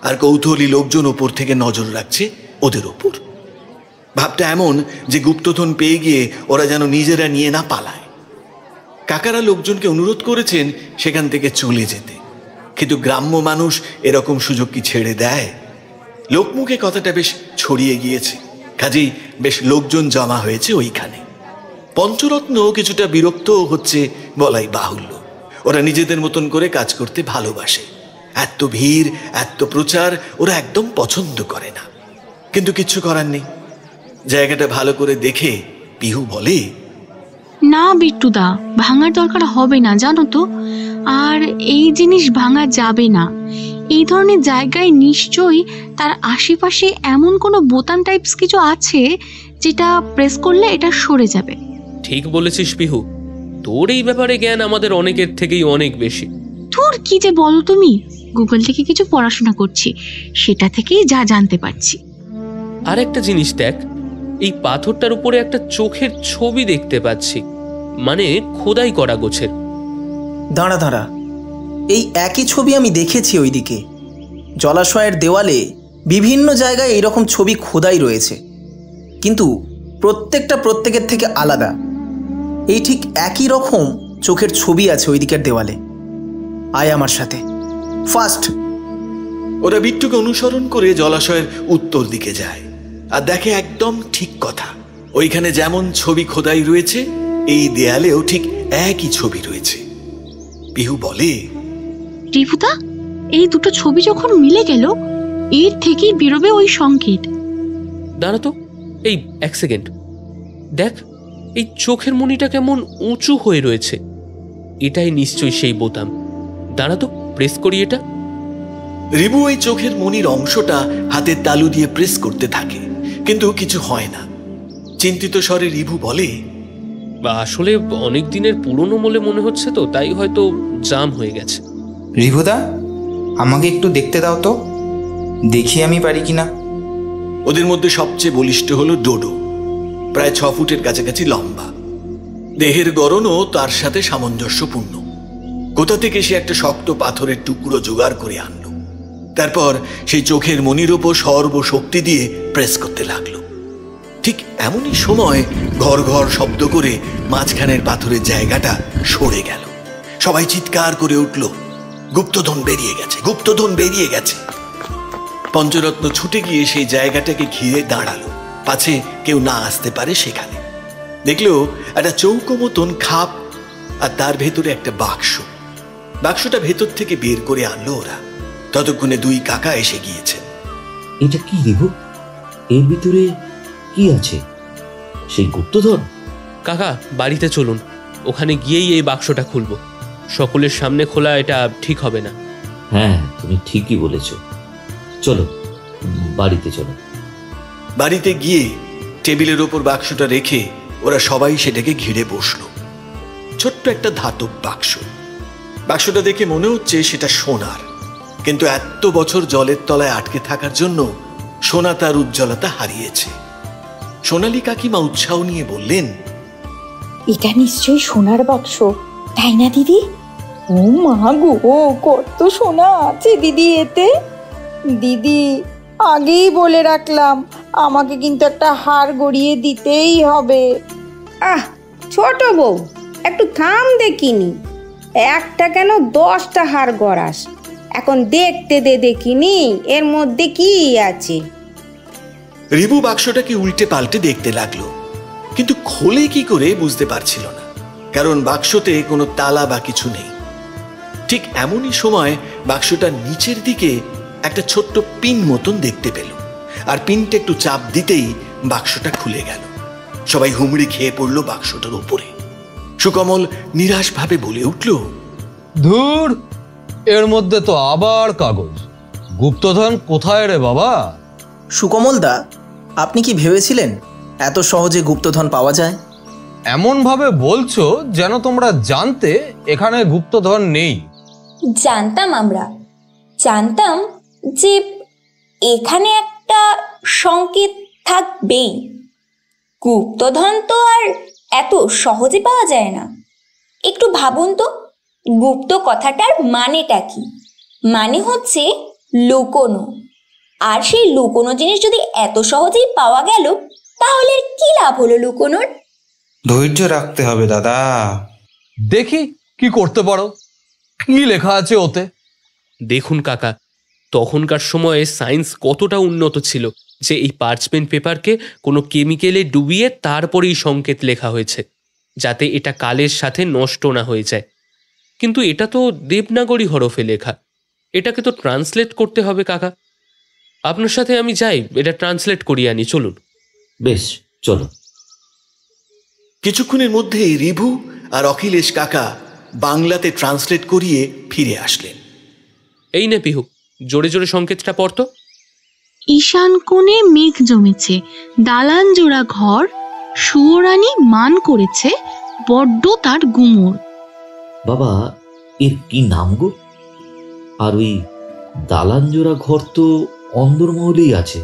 আর কৌতূহলী লোকজন ওপর থেকে নজর রাখছে ওদের ওপর। ভাবটা এমন যে গুপ্তধন পেয়ে গিয়ে ওরা যেন নিজেরা নিয়ে না পালায়। কাকারা লোকজনকে অনুরোধ করেছেন সেখান থেকে চলে যেতে, কিন্তু গ্রাম্য মানুষ এরকম সুযোগ কি ছেড়ে দেয়? লোকমুখে কথাটা বেশ ছড়িয়ে গিয়েছে, কাজেই বেশ লোকজন জমা হয়েছে ওইখানে। পঞ্চরত্ন কিছুটা বিরক্ত হচ্ছে বলাই বাহুল্য। ওরা নিজেদের মতন করে কাজ করতে ভালোবাসে। এত ভিড়, এত প্রচার ওরা একদম পছন্দ করে না, কিন্তু কিচ্ছু করার নেই। জায়গাটা ভালো করে দেখে পিহু বলে, না বিট্টুদা, ভাঙার দরকার হবে না জানো তো। আর এই জিনিস ভাঙা যাবে না। এই ধরনের জায়গায় নিশ্চয়ই তার আশেপাশে এমন কোনো বোতাম টাইপস কিছু আছে যেটা প্রেস করলে এটা সরে যাবে। ঠিক বলেছিস পিহু, তোর এই ব্যাপারে জ্ঞান আমাদের অনেকের থেকেই অনেক বেশি। তোর কি যে বলো তুমি, গুগল থেকে কিছু পড়াশোনা করছি, সেটা থেকেই যা জানতে পারছি। আর একটা জিনিস দেখ, এই পাথরটার উপরে একটা চোখের ছবি দেখতে পাচ্ছি, মানে খোদাই করা গোছের। দাঁড়া দাঁড়া, এই একই ছবি আমি দেখেছি ওইদিকে। জলাশয়ের দেওয়ালে বিভিন্ন জায়গায় এইরকম ছবি খোদাই রয়েছে, কিন্তু প্রত্যেকটা প্রত্যেকের থেকে আলাদা। এই ঠিক একই রকম চোখের ছবি আছে ওই দিকের দেওয়ালে। আয় আমার সাথে, ফাস্ট। ওরা বিট্টুকে অনুসরণ করে জলাশয়ের উত্তর দিকে যায়, আর দেখে একদম ঠিক কথা। ওইখানে যেমন ছবি খোদাই রয়েছে, এই দেয়ালেও ঠিক একই ছবি রয়েছে। পিহু বলে, রিভুদা, এই দুটো ছবি যখন মিলে গেল, এর থেকেই বেরোবে ওই সংকেত। দাঁড়া তো, এই 1 সেকেন্ড দেখ, এই চোখের মণিটা কেমন উঁচু হয়ে রয়েছে। এটাই নিশ্চয়ই সেই বোতাম। দাঁড়া তো, প্রেস করি এটা। রিভু ওই চোখের মণির অংশটা হাতের তালু দিয়ে প্রেস করতে থাকে, কিন্তু কিছু হয় না। চিন্তিত স্বরে রিভু বলে, আসলে অনেক দিনের পুরনো বলে মনে হচ্ছে, তো তাই হয়তো জাম হয়ে গেছে। রিভুদা, আমাকে একটু দেখতে দাও তো, দেখি আমি পারি কিনা। ওদের মধ্যে সবচেয়ে বলিষ্ঠ হলো ডোডো, প্রায় 6 ফুটের কাছাকাছি লম্বা। দেহের গড়নও তার সাথে সামঞ্জস্যপূর্ণ। কোথা থেকে সে একটা শক্ত পাথরের টুকরো জোগাড় করে আনলো। তারপর সেই চোখের মনির ওপর সর্বশক্তি দিয়ে প্রেস করতে লাগলো। ঠিক এমনই সময় ঘর ঘর শব্দ করে মাঝখানের পাথরের জায়গাটা সরে গেল। সবাই চিৎকার করে উঠল, গুপ্তধন বেরিয়ে গেছে, গুপ্তধন বেরিয়ে গেছে। পঞ্চরত্ন ছুটে গিয়ে সেই জায়গাটাকে ঘিরে দাঁড়ালো, পাছে কেউ না আসতে পারে সেখানে। দেখলো একটা চৌকো মতন খাপ, আর তার ভেতরে একটা বাক্স। বাক্সটা ভেতর থেকে বের করে আনলো ওরা। ততক্ষণে দুই কাকা এসে গিয়েছে। এটা কি রিভু? এর ভিতরে কি আছে? সেই গুপ্তধন? কাকা বাড়িতে চলুন, ওখানে গিয়েই এই বাক্সটা খুলবো। সকলের সামনে খোলা এটা ঠিক হবে না। হ্যাঁ, তুমি ঠিকই বলেছ। চলো বাড়িতে চলো। বাড়িতে গিয়ে টেবিলের ওপর বাক্সটা রেখে ওরা সবাই সেটাকে ঘিরে বসলো। ছোট্ট একটা ধাতব বাক্স। বাক্সটা দেখে মনে হচ্ছে সেটা সোনার, কিন্তু এত বছর জলের তলায় আটকে থাকার জন্য সোনা তার উজ্জ্বলতা হারিয়েছে। সোনালী কাকিমা উৎসাহ নিয়ে বললেন, এটা নিশ্চয়ই সোনার বাক্স, তাই না দিদি? ও মা গো, কত সোনা আছে দিদি এতে। দিদি, আগেই বলে রাখলাম, আমাকে কিন্তু একটা হার গড়িয়ে দিতেই হবে। আহ ছোট বউ, একটু থাম দেখিনি। একটা কেন 10টা হার গড়াস। এখন দেখতে দে দেখিনি এর মধ্যে কি আছে। রিবু বাক্সটাকে উল্টে পাল্টে দেখতে লাগলো, কিন্তু খোলে কি করে বুঝতে পারছিল না, কারণ বাক্সতে কোনো তালা বা কিছু নেই। ঠিক এমনই সময় বাক্সটার নিচের দিকে একটা ছোট্ট পিন মতন দেখতে পেল, আর পিনটা একটু চাপ দিতেই বাক্সটা খুলে গেল। সবাই হুমড়ি খেয়ে পড়লো বাক্সটার উপরে। সুকমল নিরাশভাবে বলে উঠল, ধুর, এর মধ্যে তো আবার কাগজ। গুপ্তধন কোথায় রে বাবা? সুকমল দা, আপনি কি ভেবেছিলেন এত সহজে গুপ্তধন পাওয়া যায়? এমন ভাবে বলছো যেন তোমরা জানতে এখানে গুপ্তধন নেই। জানতাম, আমরা জানতাম যে এখানে একটা সংকেত থাকবেই। গুপ্তধন তো আর এত সহজে পাওয়া যায় না। একটু ভাবুন তো, গুপ্ত কথাটার মানেটা কি? মানে হচ্ছে লুকোনো। আর সেই লুকোনো জিনিস যদি এত সহজেই পাওয়া গেল, তাহলে কি লাভ হলো লুকোনোর? ধৈর্য রাখতে হবে দাদা। দেখি কি করতে পারো। কি লেখা আছে ওতে? দেখুন কাকা, তখনকার সময়ে সায়েন্স কতটা উন্নত ছিল যে এই পার্চমেন্ট পেপারকে কোনো কেমিক্যালে ডুবিয়ে তারপরেই সংকেত লেখা হয়েছে, যাতে এটা কালের সাথে নষ্ট না হয়ে যায়। কিন্তু এটা তো দেবনাগরী হরফে লেখা, এটাকে তো ট্রান্সলেট করতে হবে কাকা। আপনার সাথে আমি যাই, এটা ট্রান্সলেট করিয়ে আনি, চলুন। বেশ, চলো। কিছুক্ষণের মধ্যেই রিভু আর অখিলেশ কাকা বাংলাতে ট্রান্সলেট করিয়ে ফিরে আসলেন। এই নে পিহু, জোরে জোরে সংকেতটা পড়তো। ঈশান কোণে মেঘ জমেছে, দালান জোড়া ঘর, সুয়োরানী মান করেছে, বড্ড তার গুমর। বাবা, এর কি নাম গো? আর ওই দালান জোড়া ঘর তো অন্দরমহলেই আছে।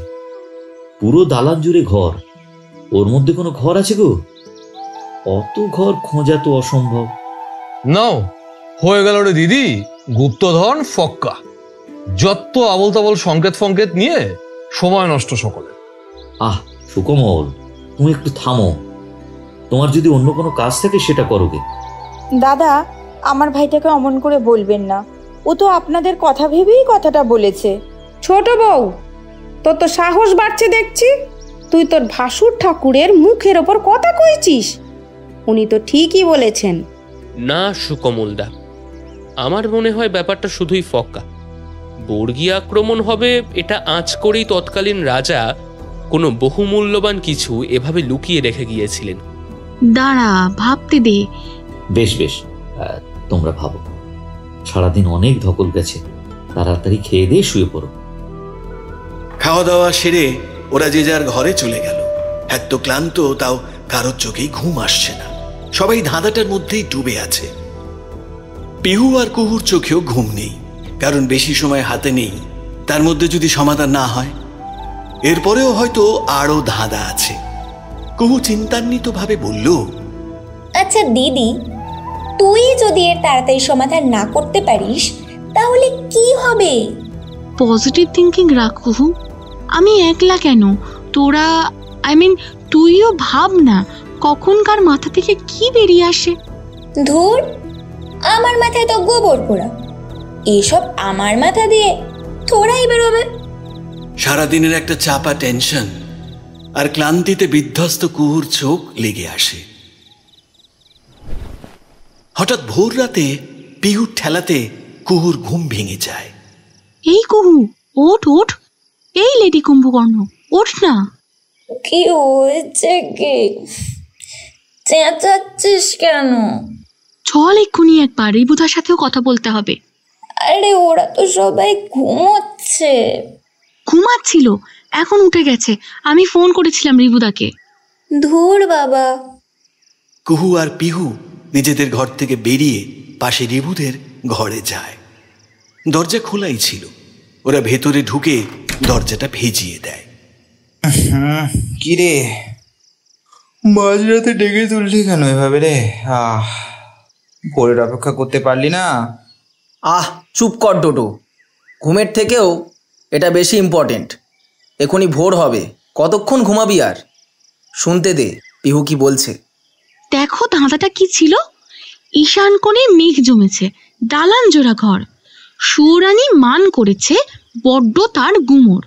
পুরো দালান জুড়ে ঘর, ওর মধ্যে কোনো ঘর আছে গো? অত ঘর খোঁজা তো অসম্ভব। নাও, হয়ে গেল রে দিদি, গুপ্তধন ফক্কা। যত আবল তাবল সংকেত ফংকেত নিয়ে সময় নষ্ট সকলে। আহ সুকমল, তুমি একটু থামো। তোমার যদি অন্য কোনো কাজ থাকে সেটা করোগে। দাদা, আমার ভাইটাকে অমন করে বলবেন না। ও তো আপনাদের কথা ভেবেই কথাটা বলেছে। ছোট বউ, তোর তো সাহস বাড়ছে দেখছি। তুই তোর ভাসুর ঠাকুরের মুখের ওপর কথা কইছিস। উনি তো ঠিকই বলেছেন। না সুকমলদা, আমার মনে হয় ব্যাপারটা শুধুই ফক্কা। বর্গী আক্রমণ হবে এটা আঁচ করেই তৎকালীন রাজা কোনো বহুমূল্যবান কিছু এভাবে লুকিয়ে রেখে গিয়েছিলেন। দাঁড়া, ভাবতে দে। বেশ বেশ, তোমরা ভাবো। সারাদিন অনেক ধকল গেছে, তাড়াতাড়ি খেয়ে দিয়ে শুয়ে পড়ো। খাওয়া দাওয়া সেরে ওরা যে যার ঘরে চলে গেল। এত ক্লান্ত, তাও কারোর চোখেই ঘুম আসছে না। সবাই ধাঁধাটার মধ্যেই ডুবে আছে। পিহু আর কুহুর চোখেও ঘুম নেই, কারণ বেশি সময় হাতে নেই। তার মধ্যে যদি সমাধান না হয়, এরপরেও হয়তো আরো ধাঁধা আছে। কুহু চিন্তান্বিত ভাবে বলল, আচ্ছা দিদি, তুই যদি এর তাড়াতাড়ি সমাধান না করতে পারিস তাহলে কি হবে? পজিটিভ থিঙ্কিং রাখ কুহু। আমি একলা কেন, তোরা তুইও ভাব না কখনকার মাথা থেকে কি বেরিয়ে আসে। ধুর, আমার মাথায় তো গোবর পোড়া, এসব আমার মাথা দিয়ে তোরাই বেরোবে। সারাদিনের একটা চাপা টেনশন আর ক্লান্তিতে বিধ্বস্ত কুহুর চোখ লেগে আসে। হঠাৎ ভোর রাতে পিহুর ঠেলাতে কুহুর ঘুম ভেঙে যায়। এই কুহু, ওঠ ওঠ, এই লেডি কুম্ভকর্ণ, ওঠ না। কি হয়েছে কি? চেঁচাচ্ছিস কেন? চল এক্ষুনি একবার রিবুদার সাথেও কথা বলতে হবে। আরে ওরা তো সবাই ঘুমোচ্ছে। ঘুমাচ্ছিল, এখন উঠে গেছে। আমি ফোন করেছিলাম রিবুদাকে। ধুর বাবা। কুহু আর পিহু নিজেদের ঘর থেকে বেরিয়ে পাশে রিবুদের ঘরে যায়। দরজা খোলাই ছিল। ওরা ভেতরে ঢুকে দরজাটা ভেজিয়ে দেয়। কি রে, মাঝরাতে ডেকে তুললি কেন এভাবে রে? ভোরের অপেক্ষা করতে পারলি না? চুপ কর ডোডো, ঘুমের থেকেও এটা বেশি ইম্পর্টেন্ট। এখনই ভোর হবে, কতক্ষণ ঘুমাবি আর? শুনতে দে পিহু কি বলছে। দেখো ধাঁধাটা কি ছিল? ঈশান কোণে মেঘ জমেছে, দালান জোড়া ঘর, সুরানী মান করেছে বড্ড তার গুমর।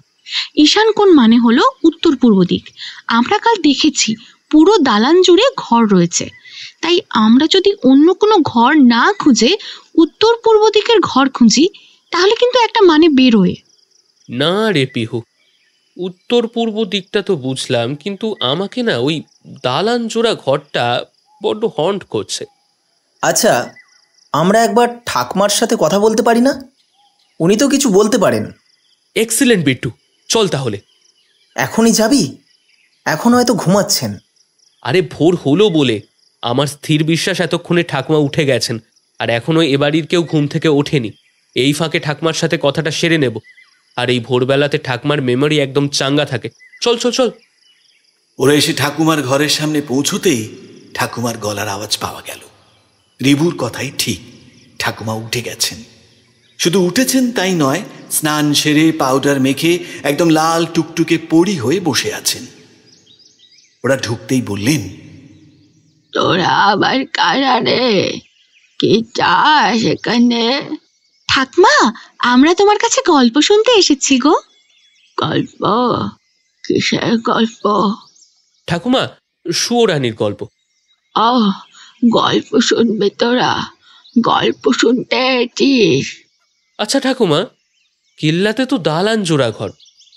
ঈশান কোণ মানে হলো উত্তর পূর্ব দিক। আমরা কাল দেখেছি পুরো দালান জুড়ে ঘর রয়েছে, তাই আমরা যদি অন্য কোনো ঘর না খুঁজে উত্তর পূর্ব দিকের ঘর খুঁজি তাহলে কিন্তু একটা মানে বেরোয়। না রে পিহু, উত্তর পূর্ব দিকটা তো বুঝলাম, কিন্তু আমাকে না ওই দালান জোড়া ঘরটা বড্ড হন্ট করছে। আচ্ছা, আমরা একবার ঠাকমার সাথে কথা বলতে পারি না? উনি তো কিছু বলতে পারেন। এক্সিলেন্ট বিট্টু, চল তাহলে। এখনই যাবি? এখন হয়তো ঘুমাচ্ছেন। আরে ভোর হলো বলে আমার স্থির বিশ্বাস এতক্ষণে ঠাকুমা উঠে গেছেন, আর এখনও এ বাড়ির কেউ ঘুম থেকে ওঠেনি। এই ফাঁকে ঠাকুমার সাথে কথাটা সেরে নেব, আর এই ভোরবেলাতে ঠাকুমার মেমোরি একদম চাঙ্গা থাকে। চল চল চল। ওরা এসে ঠাকুমার ঘরের সামনে পৌঁছতেই ঠাকুমার গলার আওয়াজ পাওয়া গেল। রিবুর কথাই ঠিক, ঠাকুমা উঠে গেছেন। শুধু উঠেছেন তাই নয়, স্নান সেরে পাউডার মেখে একদম লাল টুকটুকে পরি হয়ে বসে আছেন। ওরা ঢুকতেই বললেন, তোরা আবার কারা রে? কি চাস এখানে? ঠাকমা, আমরা তোমার কাছে গল্প শুনতে এসেছি গো। গল্প? কিসের গল্প? ঠাকুমা, সুরানীর গল্প। গল্প শুনবে তোরা? গল্প শুনতে এসেছিস? আচ্ছা ঠাকুমা, কিল্লাতে তো দালান জোড়া ঘর,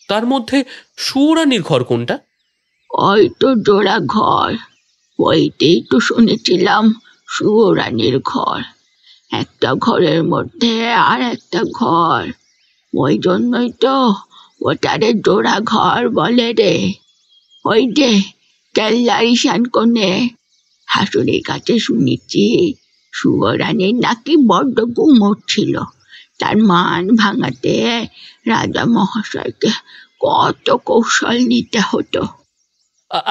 তার মধ্যে সুরানীর ঘর কোনটা? ওই তো জোড়া ঘর, ওইটাই তো শুনেছিলাম সুরানীর ঘর। একটা ঘরের মধ্যে আর একটা ঘর, ওই জন্যই তো ওটারে জোড়া ঘর বলে রে। ওই যে কেল্লার ঈশান কোণে হাসুরের কাছে শুনেছি সুরানীর নাকি বড্ড গুমর ছিল। তার মান ভাঙাতে রাজা মহাশয়কে কত কৌশল নিতে হতো।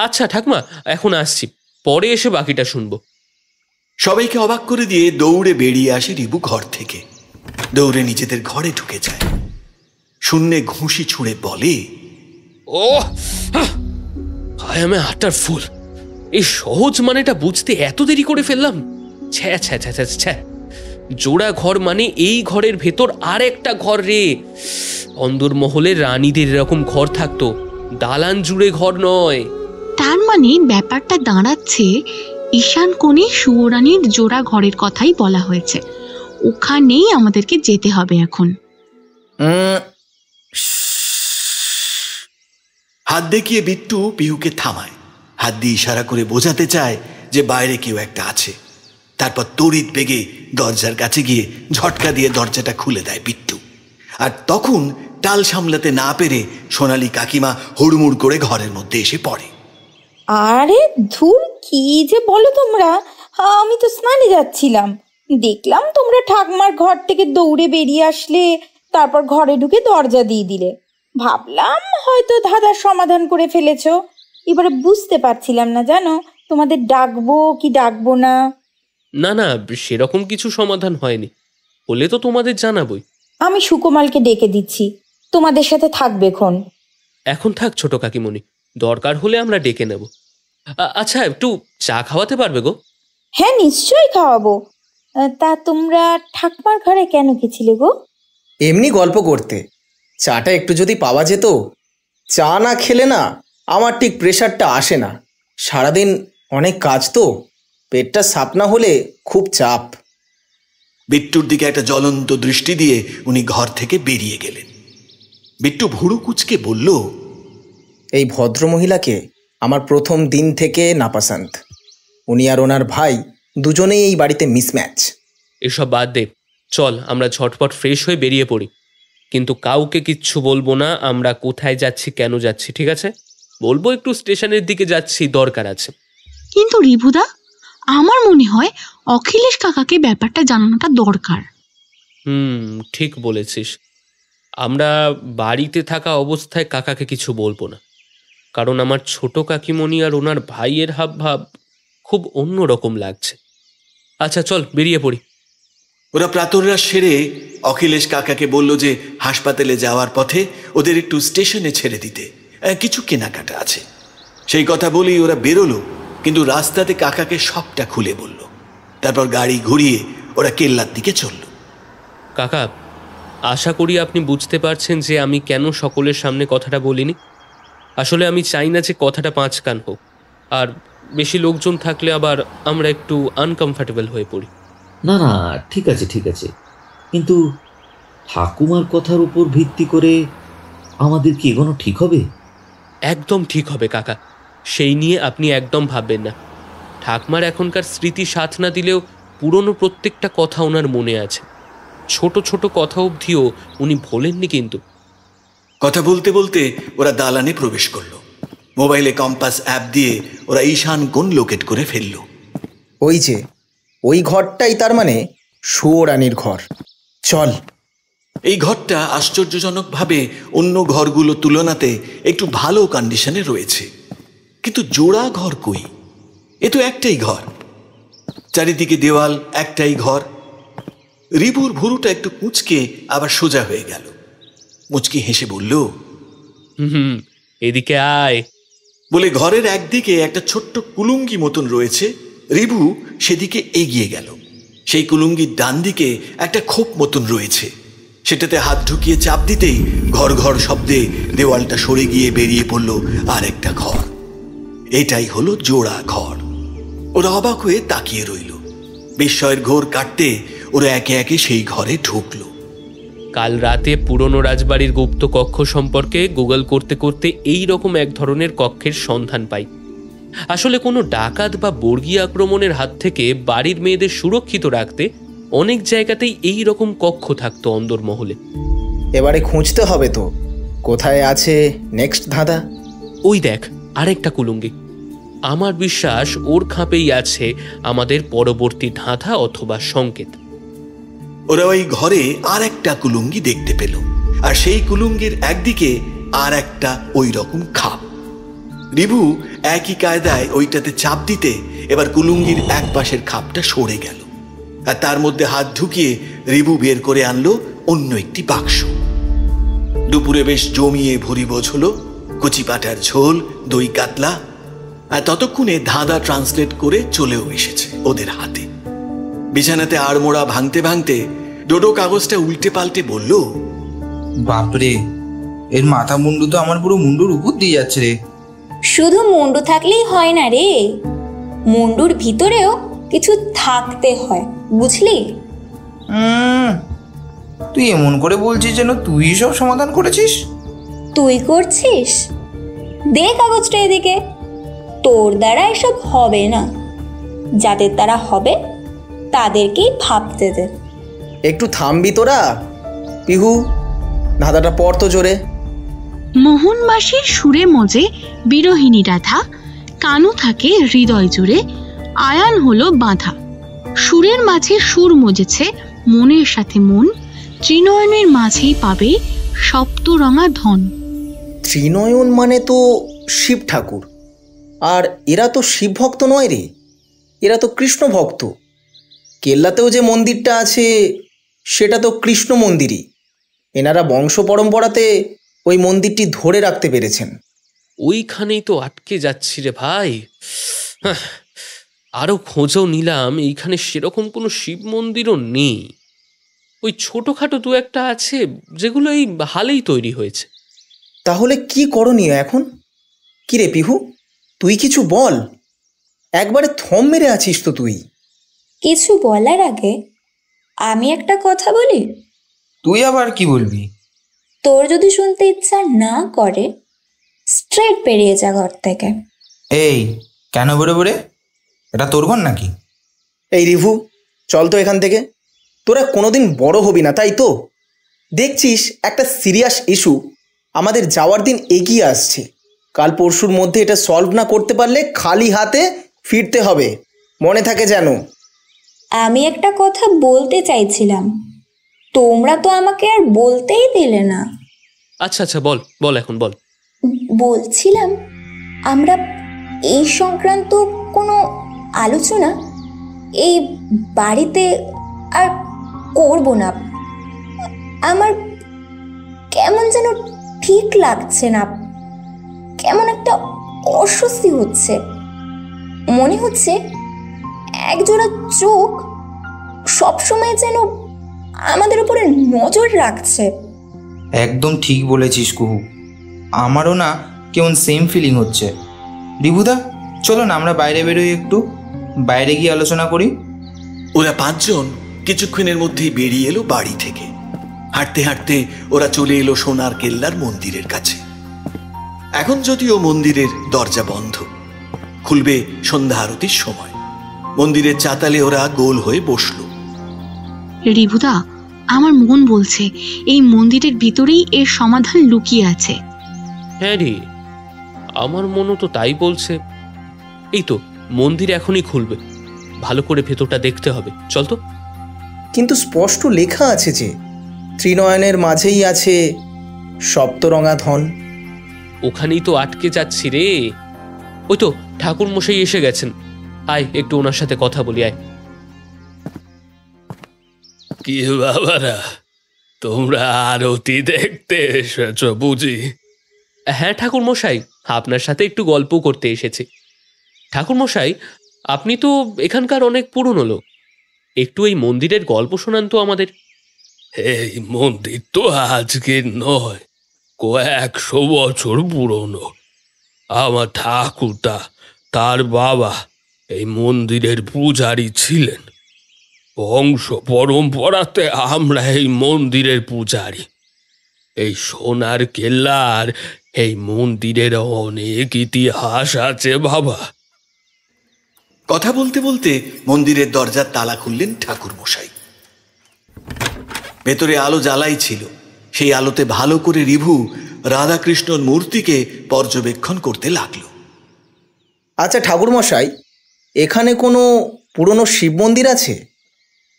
আচ্ছা ঠাকুমা, এখন আসছি, পরে এসে বাকিটা শুনবো। সবাইকে অবাক করে দিয়ে দৌড়ে বেরিয়ে আসে রিবু ঘর থেকে। দৌড়ে নিজেদের ঘরে ঢুকে যায়। শূন্যে ঘুষি ছুঁড়ে বলে, ও আই এম এ আটার ফুল। এই সহজ মানেটা বুঝতে এত দেরি করে ফেললাম। ছ্যা ছ্যা ছ্যা ছ্যা ছ্যা। জোড়া ঘর মানে এই ঘরের ভেতর আর একটা ঘর রে। অন্দরমহলে রানীদের এরকম ঘর থাকতো, দালান জুড়ে ঘর নয়। তার মানে ব্যাপারটা দাঁড়াচ্ছে ঈশান কোণে সুরানীর জোড়া ঘরের কথাই বলা হয়েছে। ওখানেই আমাদেরকে যেতে হবে এখন। হাত দেখিয়ে বিট্টু পিহুকে থামায়। হাত দিয়ে ইশারা করে বোঝাতে চায় যে বাইরে কেউ একটা আছে। তারপর তড়িৎ বেগে দরজার কাছে গিয়ে ঝটকা দিয়ে দরজাটা খুলে দেয় বিট্টু। আর তখন টাল সামলাতে না পেরে সোনালী কাকিমা হুড়মুড় করে ঘরের মধ্যে এসে পড়ে। আরে ধুর, কি যে বলো তোমরা! আমি তো স্নানে যাচ্ছিলাম, দেখলাম তোমরা ঠাকমার ঘর থেকে দৌড়ে বেরিয়ে আসলে, তারপর ঘরে ঢুকে দরজা দিয়ে দিলে। ভাবলাম হয়তো ধাঁধার সমাধান করে ফেলেছো। এবারে বুঝতে পারছিলাম না জানো, তোমাদের ডাকবো কি ডাকবো না? না না, সেরকম কিছু সমাধান হয়নি, হলে তো তোমাদের জানাবই। আমি সুকোমালকে ডেকে দিচ্ছি, তোমাদের সাথে থাকবে খন। এখন থাক ছোট কাকিমণি, দরকার হলে আমরা ডেকে নেব। আচ্ছা, একটু চা খাওয়াতে পারবে গো? হ্যাঁ, নিশ্চয়ই খাওয়াবো। তা তোমরা ঠাকমার ঘরে কেন গেছিলে গো? এমনি গল্প করতে। চাটা একটু যদি পাওয়া যেত। চা না খেলে না আমার ঠিক প্রেশারটা আসে না। সারাদিন অনেক কাজ তো, পেটটা সাফ না হলে খুব চাপ। বিট্টুর দিকে একটা জ্বলন্ত দৃষ্টি দিয়ে উনি ঘর থেকে বেরিয়ে গেলেন। বিট্টু ভুরু কুচকে বলল, এই ভদ্রমহিলাকে আমার প্রথম দিন থেকে নাপাসান্ত। উনি আর ওনার ভাই দুজনেই এই বাড়িতে মিসম্যাচ। এসব বাদ দে, চল আমরা ঝটপট ফ্রেশ হয়ে বেরিয়ে পড়ি। কিন্তু কাউকে কিচ্ছু বলবো না আমরা কোথায় যাচ্ছি, কেন যাচ্ছি, ঠিক আছে? বলবো একটু স্টেশনের দিকে যাচ্ছি, দরকার আছে। কিন্তু রিভুদা, আমার মনে হয় অখিলেশ কাকাকে ব্যাপারটা জানানোটা দরকার। ঠিক বলেছিস। আমরা বাড়িতে থাকা অবস্থায় কাকাকে কিছু বলবো না, কারণ আমার ছোট কাকিমণি আর ওনার ভাইয়ের হাবভাব খুব অন্যরকম লাগছে। আচ্ছা চল বেরিয়ে পড়ি। ওরা প্রাতরাশ সেরে অখিলেশ কাকাকে বলল যে হাসপাতালে যাওয়ার পথে ওদের একটু স্টেশনে ছেড়ে দিতে, কিছু কেনাকাটা আছে। সেই কথা বলেই ওরা বেরোলো, কিন্তু রাস্তাতে কাকাকে সবটা খুলে বলল। তারপর গাড়ি ঘুরিয়ে ওরা কেল্লার দিকে চলল। কাকা, আশা করি আপনি বুঝতে পারছেন যে আমি কেন সকলের সামনে কথাটা বলিনি। আসলে আমি চাই না যে কথাটা পাঁচ কান হোক, আর বেশি লোকজন থাকলে আবার আমরা একটু আনকমফর্টেবল হয়ে পড়ি। না না, ঠিক আছে ঠিক আছে, কিন্তু ঠাকুমার কথার উপর ভিত্তি করে আমাদের কি এগোনো ঠিক হবে? একদম ঠিক হবে কাকা, সেই নিয়ে আপনি একদম ভাববেন না। ঠাকুমার এখনকার স্মৃতি সাথ না দিলেও পুরনো প্রত্যেকটা কথা ওনার মনে আছে। ছোট ছোট কথা অবধিও উনি ভোলেননি। কিন্তু কথা বলতে বলতে ওরা দালানে প্রবেশ করলো। মোবাইলে কম্পাস অ্যাপ দিয়ে ওরা ঈশান কোণ লোকেট করে ফেলল। ওই যে ওই ঘরটাই তার মানে সুয়োরানির ঘর। চল। এই ঘরটা আশ্চর্যজনকভাবে অন্য ঘরগুলোর তুলনাতে একটু ভালো কন্ডিশনে রয়েছে, কিন্তু জোড়া ঘর কই? এ তো একটাই ঘর, চারিদিকে দেওয়াল, একটাই ঘর। রিবুর ভুরুটা একটু কুঁচকে আবার সোজা হয়ে গেল। মুচকি হেসে বলল, এদিকে আয় বলে ঘরের একদিকে একটা ছোট্ট কুলুঙ্গি মতন রয়েছে। রিবু সেদিকে এগিয়ে গেল। সেই কুলুঙ্গির ডান দিকে একটা খোপ মতন রয়েছে, সেটাতে হাত ঢুকিয়ে চাপ দিতেই ঘর ঘর শব্দে দেওয়ালটা সরে গিয়ে বেরিয়ে পড়ল আর একটা ঘর। এটাই হলো জোড়া ঘর। ওরা অবাক হয়ে তাকিয়ে রইল। বিস্ময়ের ঘোর কাটতে ওরা একে একে সেই ঘরে ঢুকল। কাল রাতে পুরনো রাজবাড়ির গুপ্ত কক্ষ সম্পর্কে গুগল করতে করতে এই রকম এক ধরনের কক্ষের সন্ধান পাই। আসলে কোনো ডাকাত বা বর্গী আক্রমণের হাত থেকে বাড়ির মেয়েদের সুরক্ষিত রাখতে অনেক জায়গাতেই এই রকম কক্ষ থাকতো অন্দরমহলে। এবারে খুঁজতে হবে তো কোথায় আছে নেক্সট ধাঁধা। ওই দেখ আরেকটা কুলুঙ্গি। আমার বিশ্বাস ওর খাপেই আছে আমাদের পরবর্তী ধাঁধা অথবা সংকেত। ওরা ওই ঘরে আর একটা কুলুঙ্গি দেখতে পেল, আর সেই কুলুঙ্গির একদিকে আর একটা ওই রকম খাপ। রিবু একই কায়দায় ওইটাতে চাপ দিতে এবার কুলুঙ্গির এক পাশের খাপটা সরে গেল, আর তার মধ্যে হাত ঢুকিয়ে রিবু বের করে আনলো অন্য একটি বাক্স। দুপুরে বেশ জমিয়ে ভরিভোজ হলো, কচি পাটার ঝোল, দই কাতলা, আর ততক্ষণে ধাঁধা ট্রান্সলেট করে চলেও এসেছে ওদের হাতে। বিছানাতে আড়মোড়া ভাঙতে ভাঙতে ডোডো কাগজটা উল্টে পাল্টে বলল, বাপরে, এর মাথা মুন্ডু তো আমার পুরো মুন্ডুর উপর দিয়ে যাচ্ছে রে। শুধু মুন্ডু থাকলেই হয় না রে, মুন্ডুর ভিতরেও কিছু থাকতে হয়, বুঝলি? তুই এমন করে বলছিস যেন তুই সব সমাধান করেছিস। তুই করছিস? দে কাগজটা এদিকে। তোর দ্বারা এসব হবে না, যাদের দ্বারা হবে তাদেরকেই ভাবতে দে। একটু থামবি তোরা? পিহু, ধাঁধাটা পড় তো জোরে। মোহনবাসীর সুরে মজে বিরোহিনী রাধা, কানু থাকে হৃদয় জুড়ে, আয়ান হলো বাঁধা। সুরের মাঝে সুর মজেছে মনের সাথে মন, ত্রিনয়নের মাঝেই পাবে সপ্তরঙা ধন। ত্রিনয়ন মানে তো শিব ঠাকুর। আর এরা তো শিব ভক্ত নয় রে, এরা তো কৃষ্ণ ভক্ত। কেল্লাতেও যে মন্দিরটা আছে সেটা তো কৃষ্ণ মন্দিরই। এনারা বংশ পরম্পরাতে ওই মন্দিরটি ধরে রাখতে পেরেছেন। ওইখানেই তো আটকে যাচ্ছি রে ভাই। আরও খোঁজও নিলাম, এইখানে সেরকম কোনো শিব মন্দিরও নেই। ওই ছোটোখাটো দু একটা আছে যেগুলো এই হালেই তৈরি হয়েছে। তাহলে কি করণীয় এখন? কি রে পিহু, তুই কিছু বল। একবারে থম মেরে আছিস তো তুই। কিছু বলার আগে আমি একটা কথা বলি। তুই আবার কি বলবি? তোর যদি শুনতে ইচ্ছা না করে স্ট্রেট বেরিয়ে যা ঘর থেকে। এই কেন বলে এটা তোর ঘর নাকি? এই রিভু, চল তো এখান থেকে। তোরা কোনোদিন বড় হবি না, তাই তো? দেখছিস একটা সিরিয়াস ইস্যু আমাদের যাওয়ার দিন এগিয়ে আসছে। কাল পরশুর মধ্যে এটা সলভ না করতে পারলে খালি হাতে ফিরতে হবে, মনে থাকে যেন। আমি একটা কথা বলতে চাইছিলাম, তোমরা তো আমাকে আর বলতেই দিলে না। আচ্ছা আচ্ছা, বল বল, এখন বল। বলছিলাম আমরা এই সংক্রান্ত কোনো আলোচনা এই বাড়িতে আর করব না। আমার কেমন যেন ঠিক লাগছে না, কেমন একটা অস্বস্তি হচ্ছে। মনে হচ্ছে একজোড়া চোখ সবসময় যেন আমাদের উপরে নজর রাখছে। একদম ঠিক বলেছিস কুহু, আমারও না কেমন সেম ফিলিং হচ্ছে। রিভুদা, চলো না আমরা বাইরে বেরোই, একটু বাইরে গিয়ে আলোচনা করি। ওরা পাঁচজন কিছুক্ষণের মধ্যেই বেরিয়ে এলো বাড়ি থেকে। হাঁটতে হাঁটতে ওরা চলে এলো সোনার কেল্লার মন্দিরের কাছে। এখন যদিও মন্দিরের দরজা বন্ধ, খুলবে সন্ধ্যা আরতির সময়। মন্দিরের চাতালে ওরা গোল হয়ে বসলো। রিভুদা, আমার মন বলছে এই মন্দিরের ভিতরেই এর সমাধান লুকিয়ে আছে। হ্যাঁ রে, আমার মনও তো তাই বলছে। এই তো মন্দির এখনই খুলবে, ভালো করে ভেতরটা দেখতে হবে, চল তো। কিন্তু স্পষ্ট লেখা আছে যে ত্রিনয়নের মাঝেই আছে সপ্তরঙা ধন। ওখানেই তো আটকে যাচ্ছি রে। ওই তো ঠাকুর মশাই এসে গেছেন, আয় একটু ওনার সাথে কথা বলি, আয়। কি বাবারা, তোমরা আরতি দেখতে এসেছ বুঝি? হ্যাঁ ঠাকুর মশাই, আপনার সাথে একটু গল্প করতে এসেছি। ঠাকুর মশাই, আপনি তো এখানকার অনেক পুরনো লোক, একটু এই মন্দিরের গল্প শোনান তো আমাদের। এই মন্দির তো আজকের নয়, কয়েকশো বছর পুরনো। আমার ঠাকুরদা, তার বাবা এই মন্দিরের পূজারী ছিলেন। বংশ পরম্পরাতে আমরা এই মন্দিরের পূজারী। এই সোনার কেল্লার এই মন্দিরের অনেক ইতিহাস আছে বাবা। কথা বলতে বলতে মন্দিরের দরজার তালা খুললেন ঠাকুর মশাই। ভেতরে আলো জ্বালাই ছিল, সেই আলোতে ভালো করে রিভু রাধাকৃষ্ণর মূর্তিকে পর্যবেক্ষণ করতে লাগলো। আচ্ছা ঠাকুর মশাই, এখানে কোনো পুরনো শিব মন্দির আছে?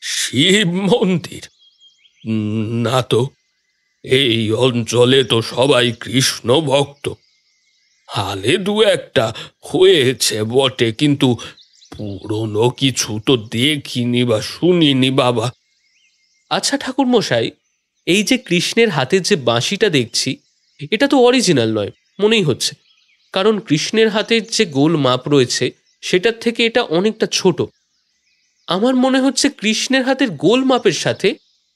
শিব মন্দির? না তো, এই অঞ্চলে তো সবাই কৃষ্ণ ভক্ত। হালে দু একটা হয়েছে বটে, কিন্তু পুরনো কিছু তো দেখিনি বা শুনিনি বাবা। আচ্ছা ঠাকুর মশাই, এই যে কৃষ্ণের হাতের যে বাঁশিটা দেখছি, এটা তো অরিজিনাল নয় মনেই হচ্ছে, কারণ কৃষ্ণের হাতের যে গোল মাপ রয়েছে সেটার থেকে এটা অনেকটা ছোট। আমার মনে হচ্ছে কৃষ্ণের হাতের গোল মাপের সাথে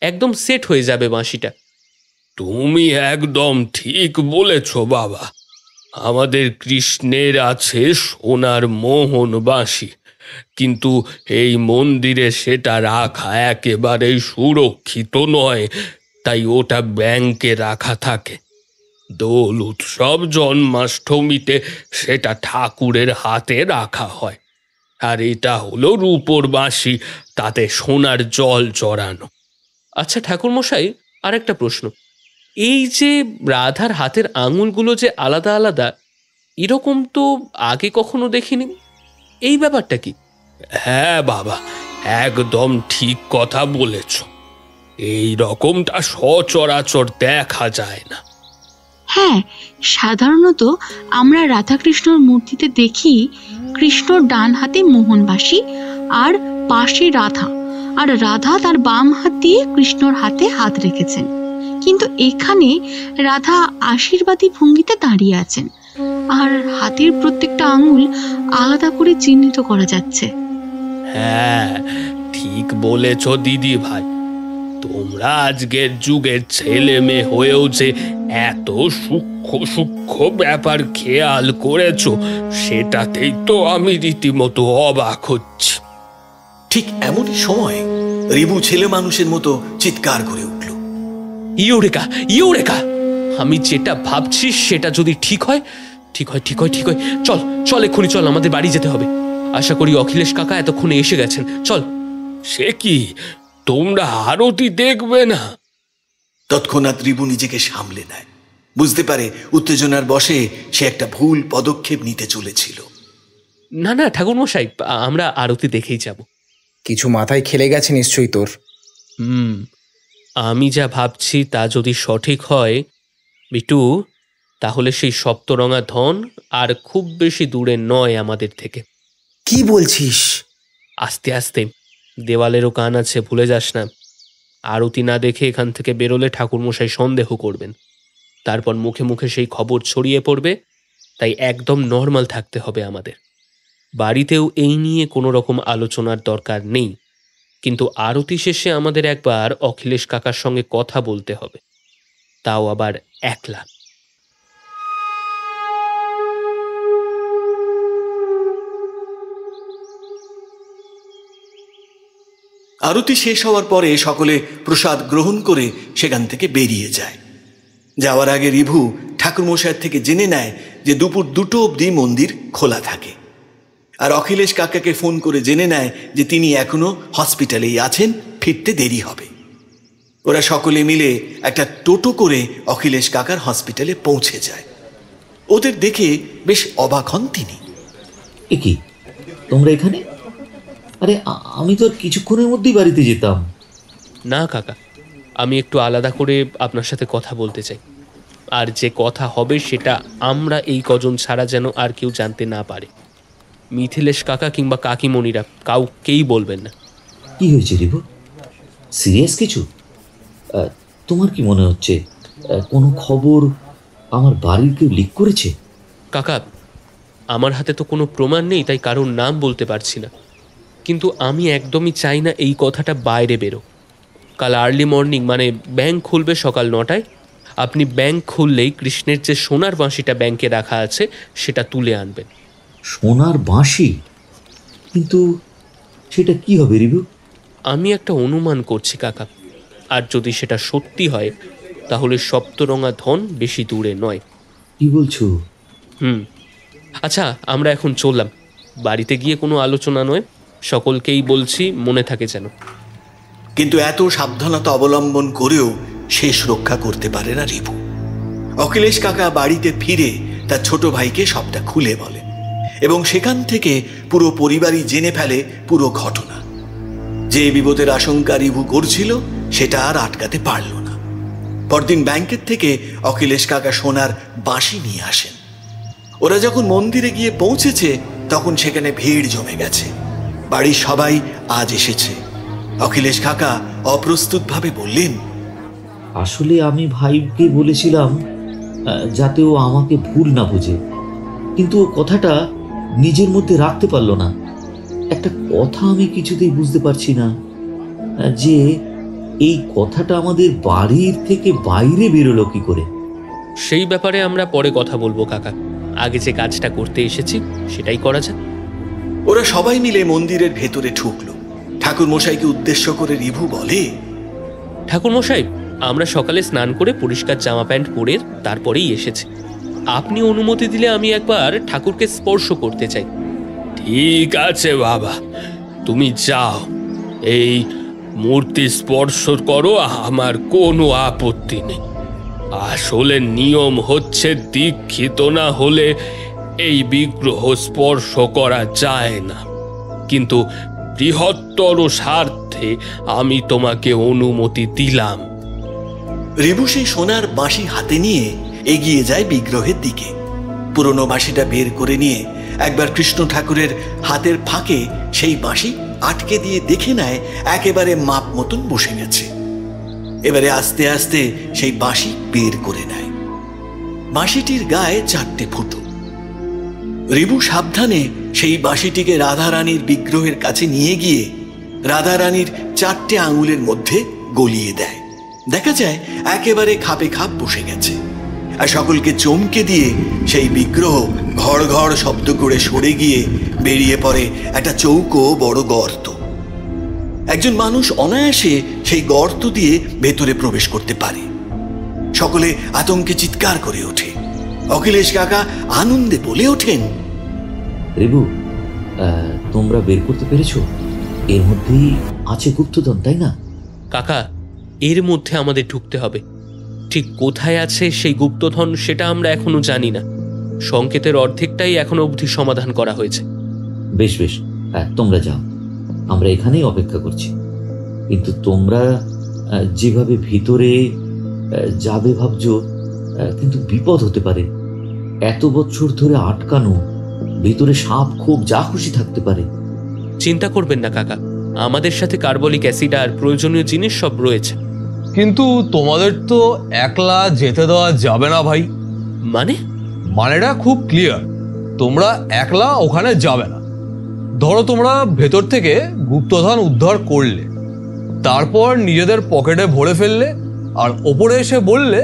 একদম সেট হয়ে যাবে বাঁশিটা। তুমি একদম ঠিক বলেছ বাবা। আমাদের কৃষ্ণের আছে সোনার মোহন বাঁশি, কিন্তু এই মন্দিরে সেটা রাখা একেবারেই সুরক্ষিত নয়, তাই ওটা ব্যাংকে রাখা থাকে। দোল উৎসব, জন্মাষ্টমীতে সেটা ঠাকুরের হাতে রাখা হয়। আর এটা হলো রূপোর বাঁশি, তাতে সোনার জল চড়ানো। আচ্ছা ঠাকুর মশাই, আর একটা প্রশ্ন, এই যে রাধার হাতের আঙুলগুলো যে আলাদা আলাদা, এরকম তো আগে কখনো দেখিনি, এই ব্যাপারটা কি? হ্যাঁ বাবা, একদম ঠিক কথা বলেছ। এই রকমটা সচরাচর দেখা যায় না। হ্যাঁ, সাধারণত আমরা রাধাকৃষ্ণর মূর্তিতে দেখি কৃষ্ণর ডান হাতে মোহনবাসী আর পাশে রাধা, আর রাধা তার বাম হাত দিয়ে কৃষ্ণর হাতে হাত রেখেছেন। কিন্তু এখানে রাধা আশীর্বাদী ভঙ্গিতে দাঁড়িয়ে আছেন, আর হাতের প্রত্যেকটা আঙুল আলাদা করে চিহ্নিত করা যাচ্ছে। হ্যাঁ, ঠিক বলেছ দিদি ভাই। তোমরা আজকের যুগের ছেলে মেয়ে হয়েও যে এত সূক্ষ্ম সূক্ষ্ম ব্যাপার খেয়াল করেছ, সেটাতেই তো আমি রীতিমতো অবাক হচ্ছি। ঠিক এমনই সময় রিবু ছেলে মানুষের মতো চিৎকার করে উঠল, ইউরেকা, ইউরেকা! আমি যেটা ভাবছি সেটা যদি ঠিক হয়, ঠিক হয়, ঠিক হয়, ঠিক হয়। চল চল, এক্ষুনি চল, আমাদের বাড়ি যেতে হবে। আশা করি অখিলেশ কাকা এতক্ষণে এসে গেছেন। চল। সে কি, তোমরা আরতি দেখবে না? তৎক্ষণাৎ রিবু নিজেকে সামলে নেয়, বুঝতে পারে উত্তেজনার বশে সে একটা ভুল পদক্ষেপ নিতে চলেছিল। না না ঠাকুরমশাই, আমরা আরতি দেখেই যাব। কিছু মাথায় খেলে গেছে নিশ্চয়ই তোর। আমি যা ভাবছি তা যদি সঠিক হয় বিটু, তাহলে সেই সপ্তরঙা ধন আর খুব বেশি দূরে নয় আমাদের থেকে। কি বলছিস? আস্তে আস্তে, দেওয়ালেরও কান আছে, ভুলে যাস না। আরতি না দেখে এখান থেকে বেরোলে ঠাকুরমশাই সন্দেহ করবেন, তারপর মুখে মুখে সেই খবর ছড়িয়ে পড়বে। তাই একদম নর্মাল থাকতে হবে আমাদের। বাড়িতেও এই নিয়ে কোনো রকম আলোচনার দরকার নেই, কিন্তু আরতি শেষে আমাদের একবার অখিলেশ কাকার সঙ্গে কথা বলতে হবে, তাও আবার একলা। আরতি শেষ হওয়ার পরে সকলে প্রসাদ গ্রহণ করে সেখান থেকে বেরিয়ে যায়। যাওয়ার আগে রিভু ঠাকুরমশাইয়ের থেকে জেনে নেয় যে দুপুর 2টো অবধি মন্দির খোলা থাকে, আর অখিলেশ কাকাকে ফোন করে জেনে নেয় যে তিনি এখনো হসপিটালেই আছেন, ফিরতে দেরি হবে। ওরা সকলে মিলে একটা টোটো করে অখিলেশ কাকার হসপিটালে পৌঁছে যায়। ওদের দেখে বেশ অবাক হন তিনি। এ কি, তোমরা এখানে? আরে আমি তো কিছুক্ষণের মধ্যেই বাড়িতে যেতাম। না কাকা, আমি একটু আলাদা করে আপনার সাথে কথা বলতে চাই, আর যে কথা হবে সেটা আমরা এই কজন ছাড়া যেন আর কেউ জানতে না পারে। মিথিলেশ কাকা কিংবা কাকিমণিরা কাউকেই বলবেন না। কি হয়েছে রিভু? সিরিয়াস কিছু? তোমার কি মনে হচ্ছে কোনো খবর আমার বাড়ির কেউ লিক করেছে? কাকা, আমার হাতে তো কোনো প্রমাণ নেই, তাই কারোর নাম বলতে পারছি না, কিন্তু আমি একদমই চাই না এই কথাটা বাইরে বেরো। কাল আর্লি মর্নিং, মানে ব্যাংক খুলবে সকাল 9টায়, আপনি ব্যাংক খুললেই কৃষ্ণের যে সোনার বাঁশিটা ব্যাংকে রাখা আছে সেটা তুলে আনবেন। সোনার বাঁশি? কিন্তু সেটা কি হবে রিভু? আমি একটা অনুমান করছি কাকা, আর যদি সেটা সত্যি হয় তাহলে সপ্তরঙা ধন বেশি দূরে নয়। কি বলছো? আচ্ছা, আমরা এখন চললাম। বাড়িতে গিয়ে কোনো আলোচনা নয়, সকলকেই বলছি, মনে থাকে যেন। কিন্তু এত সাবধানতা অবলম্বন করেও শেষ রক্ষা করতে পারে না রিভু। অখিলেশ কাকা বাড়িতে ফিরে তার ছোট ভাইকে সবটা খুলে বলে, এবং সেখান থেকে পুরো পরিবারই জেনে ফেলে পুরো ঘটনা। যে বিপদের আশঙ্কা রিভু করছিল সেটা আর আটকাতে পারল না। পরদিন ব্যাংকের থেকে অখিলেশ কাকা সোনার বাঁশি নিয়ে আসেন। ওরা যখন মন্দিরে গিয়ে পৌঁছেছে তখন সেখানে ভিড় জমে গেছে। বাড়ির সবাই আজ এসেছে। অখিলেশ কাকা অপ্রস্তুতভাবে বললেন, আসলে আমি ভাইকে বলেছিলাম যাতে ও আমাকে ভুল না বোঝে, কিন্তু ও কথাটা নিজের মধ্যে রাখতে পারলো না। একটা কথা আমি কিছুতেই বুঝতে পারছি না, যে এই কথাটা আমাদের বাড়ির থেকে বাইরে বেরোলো কি করে। সেই ব্যাপারে আমরা পরে কথা বলবো কাকা, আগে যে কাজটা করতে এসেছি সেটাই করা যাক। ওরা সবাই মিলে মন্দিরের ভেতরে ঢুকলো। ঠাকুরমশাইকে উদ্দেশ্য করে রিভু বলে, ঠাকুরমশাই, আমরা সকালে স্নান করে পরিষ্কার জামা প্যান্ট পরে তারপরেই এসেছি। আপনি অনুমতি দিলে আমি একবার ঠাকুরকে স্পর্শ করতে চাই। ঠিক আছে বাবা, তুমি যাও, এই মূর্তি স্পর্শ করো, আমার কোনো আপত্তি নেই। আসলে নিয়ম হচ্ছে দীক্ষিত না হলে এই বিগ্রহ স্পর্শ করা যায় না, কিন্তু বৃহত্তর স্বার্থে আমি তোমাকে অনুমতি দিলাম। রিভু সেই সোনার বাঁশি হাতে নিয়ে এগিয়ে যায় বিগ্রহের দিকে। পুরনো বাঁশিটা বের করে নিয়ে একবার কৃষ্ণ ঠাকুরের হাতের ফাঁকে সেই বাঁশি আটকে দিয়ে দেখে নেয় একেবারে মাপ মতন বসে গেছে। এবারে আস্তে আস্তে সেই বাঁশি বের করে নেয়। বাঁশিটির গায়ে 4টে ফুটো। রিভু সাবধানে সেই বাঁশিটিকে রাধারানীর বিগ্রহের কাছে নিয়ে গিয়ে রাধারানীর 4টে আঙুলের মধ্যে গলিয়ে দেয়। দেখা যায় একেবারে খাপে খাপ বসে গেছে। আর সকলকে চমকে দিয়ে সেই বিগ্রহ ঘড় ঘড় শব্দ করে সরে গিয়ে বেরিয়ে পড়ে একটা চৌকো বড় গর্ত। একজন মানুষ অনায়াসে সেই গর্ত দিয়ে ভেতরে প্রবেশ করতে পারে। সকলে আতঙ্কে চিৎকার করে ওঠে। অখিলেশ কাকা আনন্দে বলে ওঠেন, রিভু, তোমরা বের করতে পেরেছো? এর মধ্যেই আছে গুপ্তধন, তাই না? কাকা, এর মধ্যে আমাদের ঢুকতে হবে। ঠিক কোথায় আছে সেই গুপ্তধন সেটা আমরা এখনো জানি না। সংকেতের অর্ধেকটাই এখনো অবধি সমাধান করা হয়েছে। বেশ বেশ, তোমরা যাও, আমরা এখানেই অপেক্ষা করছি। কিন্তু তোমরা যেভাবে ভিতরে যাবে ভাবছো, কিন্তু বিপদ হতে পারে। এত বছর ধরে আটকানো, ভিতরে সাপ খুব যা খুশি থাকতে পারে। চিন্তা করবেন না কাকা, আমাদের সাথে কার্বলিক অ্যাসিড আর প্রয়োজনীয় জিনিস সব রয়েছে। কিন্তু তোমাদের তো একলা যেতে দেওয়া যাবে না ভাই। মানেটা খুব ক্লিয়ার, তোমরা একলা ওখানে যাবে না। ধরো তোমরা ভেতর থেকে গুপ্তধন উদ্ধার করলে, তারপর নিজেদের পকেটে ভরে ফেললে, আর ওপরে এসে বললে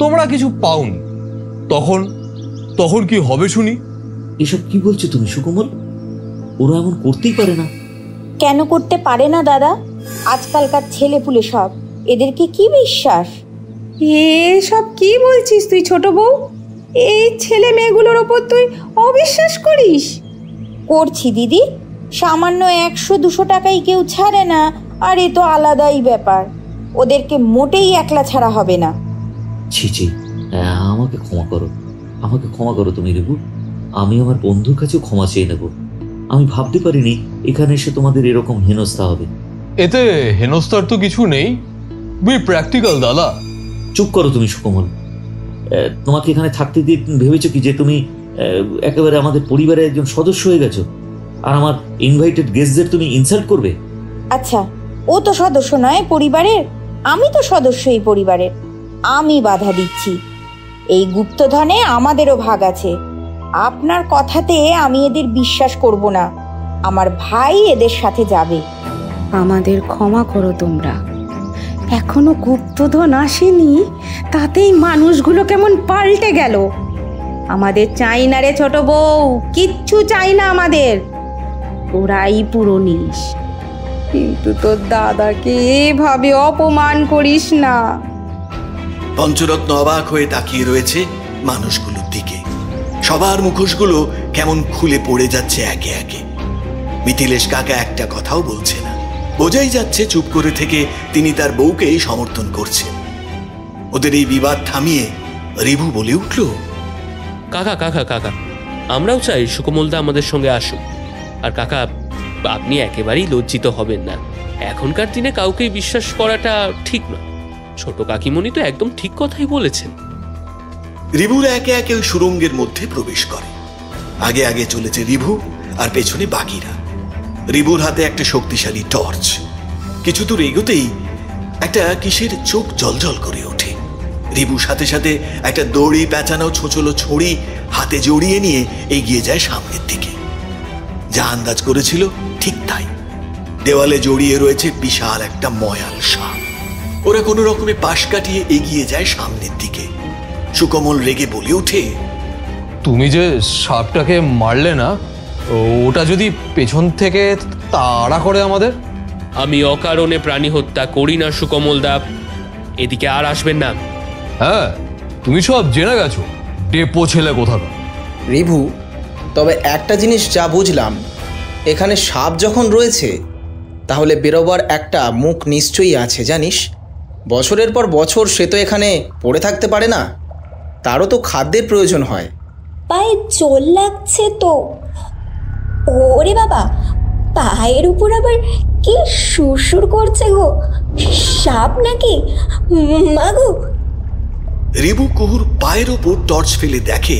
তোমরা কিছু পাওনি, তখন কি হবে শুনি? এসব কি বলছো তুমি সুকোমল? ওরা এমন করতেই পারে না। কেন করতে পারে না দাদা? আজকালকার ছেলেপুলে সব, এদেরকে কি বিশ্বাস? এসব কি বলছিস তুই ছোট বউ? এই ছেলে মেয়েগুলোর ওপর তুই অবিশ্বাস করিস? করছি দিদি, সামান্য 100-200 টাকাই কেউ ছাড়ে না, আর এ তো আলাদাই ব্যাপার। ওদেরকে মোটেই একলা ছাড়া হবে না। ছি ছি, আমাকে ক্ষমা করো তুমি রিভু। আমি আমার বন্ধুর কাছেও ক্ষমা চেয়ে নেব। আমি ভাবতে পারিনি এখানে এসে তোমাদের এরকম হেনস্থা হবে। এতে হেনস্থার তো কিছু নেই, বি প্র্যাকটিক্যাল দাদা। চুপ করো তুমি সুকোমল। তোমাকে এখানে থাকতে দিয়ে ভেবেছো কি যে তুমি একেবারে আমাদের পরিবারের একজন সদস্য হয়ে গেছো, আর আমার ইনভাইটেড গেস্টদের তুমি ইনসাল্ট করবে? আচ্ছা, ও তো সদস্য নয় পরিবারের, আমি তো সদস্য এই পরিবারের। আমি বাধা দিচ্ছি? এই গুপ্তধনে আমাদেরও ভাগ আছে। আপনার কথাতে আমি এদের বিশ্বাস করব না। আমার ভাই এদের সাথে যাবে। আমাদের ক্ষমা করো তোমরা। এখনো গুপ্তধন আসেনি, তাতেই মানুষগুলো কেমন পাল্টে গেল। আমাদের চাই না রে ছোট বউ, কিচ্ছু চাই না আমাদের। তোরাই পুরো নিস, কিন্তু তোর দাদাকে এভাবে অপমান করিস না। পঞ্চরত্ন অবাক হয়ে তাকিয়ে রয়েছে মানুষগুলোর দিকে। সবার মুখোশগুলো কেমন খুলে পড়ে যাচ্ছে একে একে। মিথিলেশ কাকা একটা কথাও বলছে না। বোঝাই যাচ্ছে চুপ করে থেকে তিনি তার বউকেই সমর্থন করছেন। ওদের এই বিবাদ থামিয়ে রিভু বলে উঠল, কাকা কাকা কাকা, আমরাও চাই সুকোমলদা আমাদের সঙ্গে আসুক। আর কাকা, আপনি একেবারেই লজ্জিত হবেন না। এখনকার দিনে কাউকেই বিশ্বাস করাটা ঠিক না। ছোট কাকিমণি তো একদম ঠিক কথাই বলেছেন। রিভুর একে একে ওই সুরঙ্গের মধ্যে প্রবেশ করে। আগে আগে চলেছে রিভু, আর পেছনে বাকিরা। রিভুর হাতে একটা শক্তিশালী টর্চ। কিছু দূর এগোতেই একটা কিসের চোখ জলজল করে ওঠে। রিভু সাথে সাথে একটা দড়ি পেঁচানো ছোঁচলো ছড়ি হাতে জড়িয়ে নিয়ে এগিয়ে যায় সামনের দিকে। যা আন্দাজ করেছিল ঠিক তাই। দেওয়ালে জড়িয়ে রয়েছে বিশাল একটা ময়াল সাপ। ওরা কোনো রকমে পাশ কাটিয়ে এগিয়ে যায় সামনের দিকে। সুকোমল রেগে বলে ওঠে, তুমি যে সাপটাকে মারলে না, ওটা যদি পেছন থেকে তাড়া করে আমাদের? আমি অকারণে প্রাণী হত্যা করি না সুকোমলদা, এদিকে আর আসবেন না। হ্যাঁ, তুমি সব জেনে গেছো, ডেপো ছেলে কোথাকার। রিভু, তবে একটা জিনিস যা বুঝলাম, এখানে সাপ যখন রয়েছে তাহলে বেরোবার একটা মুখ নিশ্চয়ই আছে, জানিস? বছরের পর বছর সে তো এখানে পড়ে থাকতে পারে না, তারও তো খাদ্যের প্রয়োজন হয়। পায়ে জল লাগছে তো। ওরে বাবা, পায়ের উপর আবার কি সুরসুর করছে গো। সাপ নাকি? মাগো! রিবু কুহুর পায়ের ওপর টর্চ ফেলে দেখে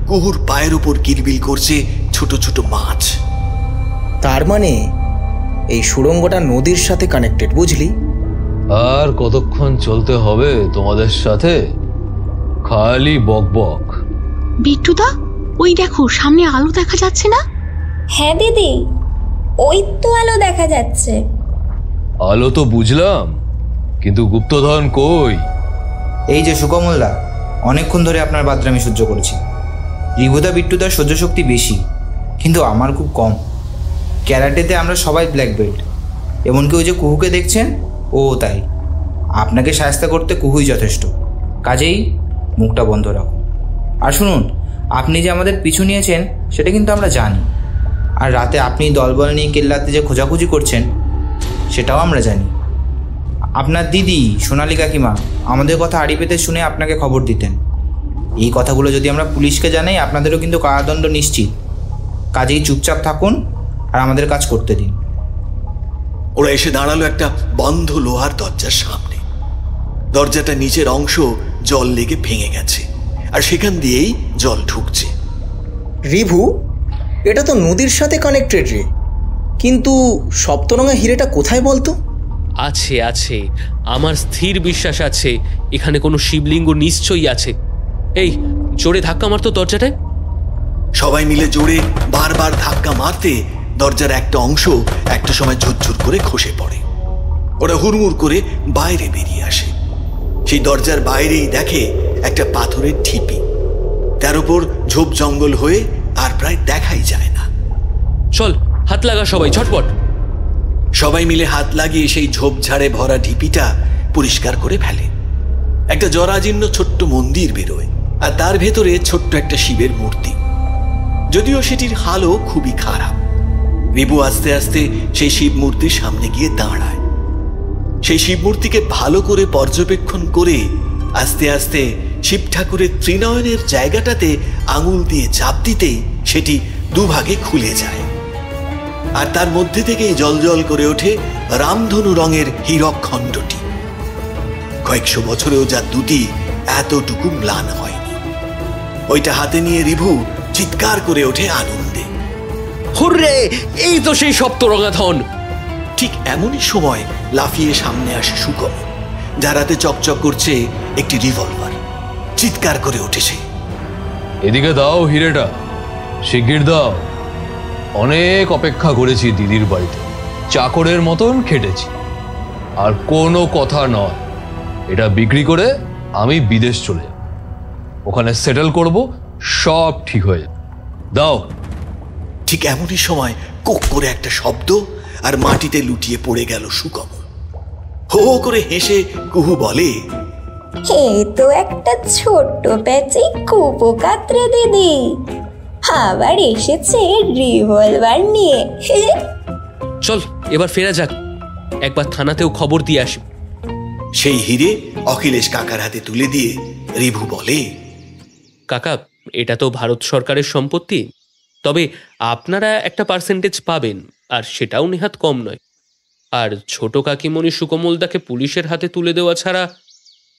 কুহুর পায়ের ওপর কিলবিল করছে ছোট ছোট মাছ। তার মানে এই সুড়ঙ্গটা নদীর সাথে কানেক্টেড, বুঝলি? আর কতক্ষণ চলতে হবে তোমাদের সাথে? খালি বকবক। বিট্টুদা, ওই দেখো সামনে আলো দেখা যাচ্ছে না? হ্যাঁ দিদি, ওই তো আলো দেখা যাচ্ছে। আলো তো বুঝলাম, কিন্তু গুপ্তধন কই? এই যে সুকমলদা, অনেকক্ষণ ধরে আপনার বাদরামি সহ্য করেছি। রিভুদা বিট্টুদার সহ্য শক্তি বেশি, কিন্তু আমার খুব কম। ক্যারাটেতে আমরা সবাই ব্ল্যাক বেল্ট, এমনকি ওই যে কুহুকে দেখছেন ও তাই। আপনাকে সাহায্য করতে কুহুই যথেষ্ট, কাজেই মুখটা বন্ধ রাখুন। আর শুনুন, আপনি যে আমাদের পিছু নিয়েছেন সেটা কিন্তু আমরা জানি, আর রাতে আপনি দলবল নিয়ে কেল্লাতে যে খোঁজাখুঁজি করছেন সেটাও আমরা জানি। আপনার দিদি সোনালী কাকিমা আমাদের কথা আড়ি পেতে শুনে আপনাকে খবর দিতেন। এই কথাগুলো যদি আমরা পুলিশকে জানাই আপনাদেরও কিন্তু কারাদণ্ড নিশ্চিত। কাজেই চুপচাপ থাকুন আর আমাদের কাজ করতে দিন। ওরা এসে দাঁড়ালো একটা বন্ধ লোহার দরজার সামনে। দরজাটা নিচের অংশ জল লেগে ভেঙে গেছে, আর সেখান দিয়েই জল ঢুকছে। রিভু, এটা তো নদীর সাথে কানেক্টেড রে, কিন্তু সপ্তরঙা হিরেটা কোথায় বলতো? আছে আছে, আমার স্থির বিশ্বাস আছে এখানে কোনো শিবলিঙ্গ নিশ্চয়ই আছে। এই জোরে ধাক্কা মারতো দরজাটায়। সবাই মিলে জোরে বারবার ধাক্কা মারতে দরজার একটা অংশ একটা সময় ঝুরঝুর করে খসে পড়ে। ওরা হুড়মুড় করে বাইরে বেরিয়ে আসে। সেই দরজার বাইরেই দেখে একটা পাথরের ঢিপি, তার উপর ঝোপ জঙ্গল হয়ে আর প্রায় দেখাই যায় না। চল হাত লাগা সবাই, ঝটপট। সবাই মিলে হাত লাগিয়ে সেই ঝোপঝাড়ে ভরা ঢিপিটা পরিষ্কার করে ফেলে। একটা জরাজীর্ণ ছোট্ট মন্দির বেরোয়, আর তার ভেতরে ছোট্ট একটা শিবের মূর্তি, যদিও সেটির হালও খুবই খারাপ। রিবু আস্তে আস্তে সেই শিব মূর্তির সামনে গিয়ে দাঁড়ায়। সেই শিব মূর্তিকে ভালো করে পর্যবেক্ষণ করে আস্তে আস্তে শিব ঠাকুরের ত্রিনয়নের জায়গাটাতে আঙুল দিয়ে চাপ দিতেই সেটি দুভাগে খুলে যায়, আর তার মধ্যে থেকেই জলজল করে ওঠে রামধনু রঙের হীরক খণ্ডটি। কয়েকশো বছরেও যা দুটি এতটুকু ম্লান হয়নি। ওইটা হাতে নিয়ে রিভু চিৎকার করে ওঠে আনন্দে। হুররে, এই তো সেই সপ্তরঙা ধন। ঠিক এমনই সময় লাফিয়ে সামনে আসে সুকম, যার হাতে চকচক করছে একটি রিভলভার। চিৎকার করে ওঠে সে, এদিকে দাও হিরেটা, শিগগির দাও। অনেক অপেক্ষা করেছি দিদির বাড়িতে, চাকরের মতন খেটেছি, আর কোনো কথা নয়, এটা বিক্রি করে আমি বিদেশ চলে যাব, ওখানে সেটেল করব, সব ঠিক হয়ে যাবে। দাও। ঠিক এমনই সময় কোক করে একটা শব্দ, আর মাটিতে লুটিয়ে পড়ে গেল সুকম। হো হো করে হেসে কুহু বলে, এই তো একটা ছোট্ট প্যাচি কুপোকাত্রে দিদি, আবার এসেছে রিভলভার নিয়ে। চল এবার ফেরা যাক, একবার থানাতেও খবর দিয়ে আসি। সেই হিরে অখিলেশ কাকার হাতে তুলে দিয়ে রিভু বলে, কাকা, এটা তো ভারত সরকারের সম্পত্তি, তবে আপনারা একটা পার্সেন্টেজ পাবেন, আর সেটাও নেহাত কম নয়। আর ছোট কাকিমণি সুকমলদাকে পুলিশের হাতে তুলে দেওয়া ছাড়া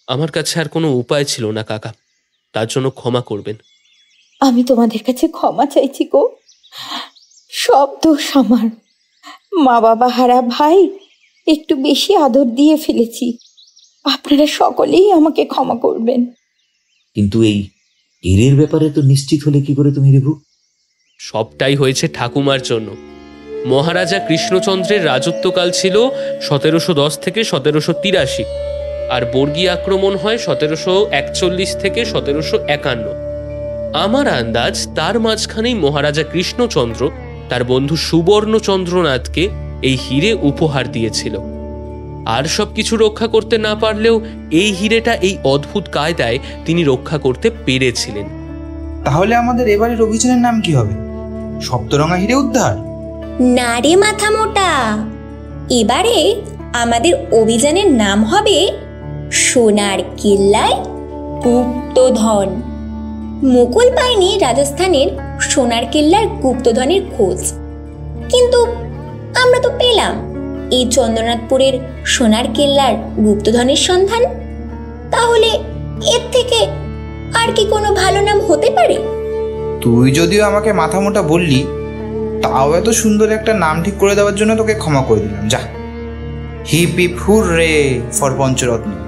আমার কাছে আর কোনো উপায় ছিল না কাকা, তার জন্য ক্ষমা করবেন। আমি তোমাদের কাছে ক্ষমা চাইছি গো, সব দোষ আমার। মা বাবা হারা ভাই একটু বেশি আদর দিয়ে ফেলেছি, আপনারা সকলেই আমাকে ক্ষমা করবেন। কিন্তু এই হীরের ব্যাপারে তো নিশ্চিত হলে কি করে তুমি রিভু? সবটাই হয়েছে ঠাকুমার জন্য। মহারাজা কৃষ্ণচন্দ্রের রাজত্বকাল ছিল 1710 থেকে 1783, আর বর্গী আক্রমণ হয় 1741 থেকে 1751। আমার আন্দাজ তার মাঝখানেই মহারাজা কৃষ্ণচন্দ্র তার বন্ধু সুবর্ণচন্দ্রনাথকে এই হিরে উপহার দিয়েছিল। আর সবকিছু রক্ষা করতে না পারলেও এই হিরেটা এই অদ্ভুত কায়দায় তিনি রক্ষা করতে পেরেছিলেন। তাহলে আমাদের এবারের অভিযানের নাম কি হবে? সপ্তরঙা হিরে উদ্ধার? না রে মাথা মোটা, এবারে আমাদের অভিযানের নাম হবে সোনার কেল্লায় গুপ্তধন। মুকুল পায়নি রাজস্থানের সোনার কেল্লার গুপ্তধনের খোঁজ, কিন্তু আমরা তো পেলাম। এই চন্দ্রনাথপুরের সোনার কেল্লার গুপ্তধনের সন্ধান, তাহলে এর থেকে আর কি কোনো ভালো নাম হতে পারে? তুই যদিও আমাকে মাথা মোটা বললি, তাও এত সুন্দর একটা নাম ঠিক করে দেওয়ার জন্য তোকে ক্ষমা করে দিলাম। যা, hip hip hurray for Pancharatna.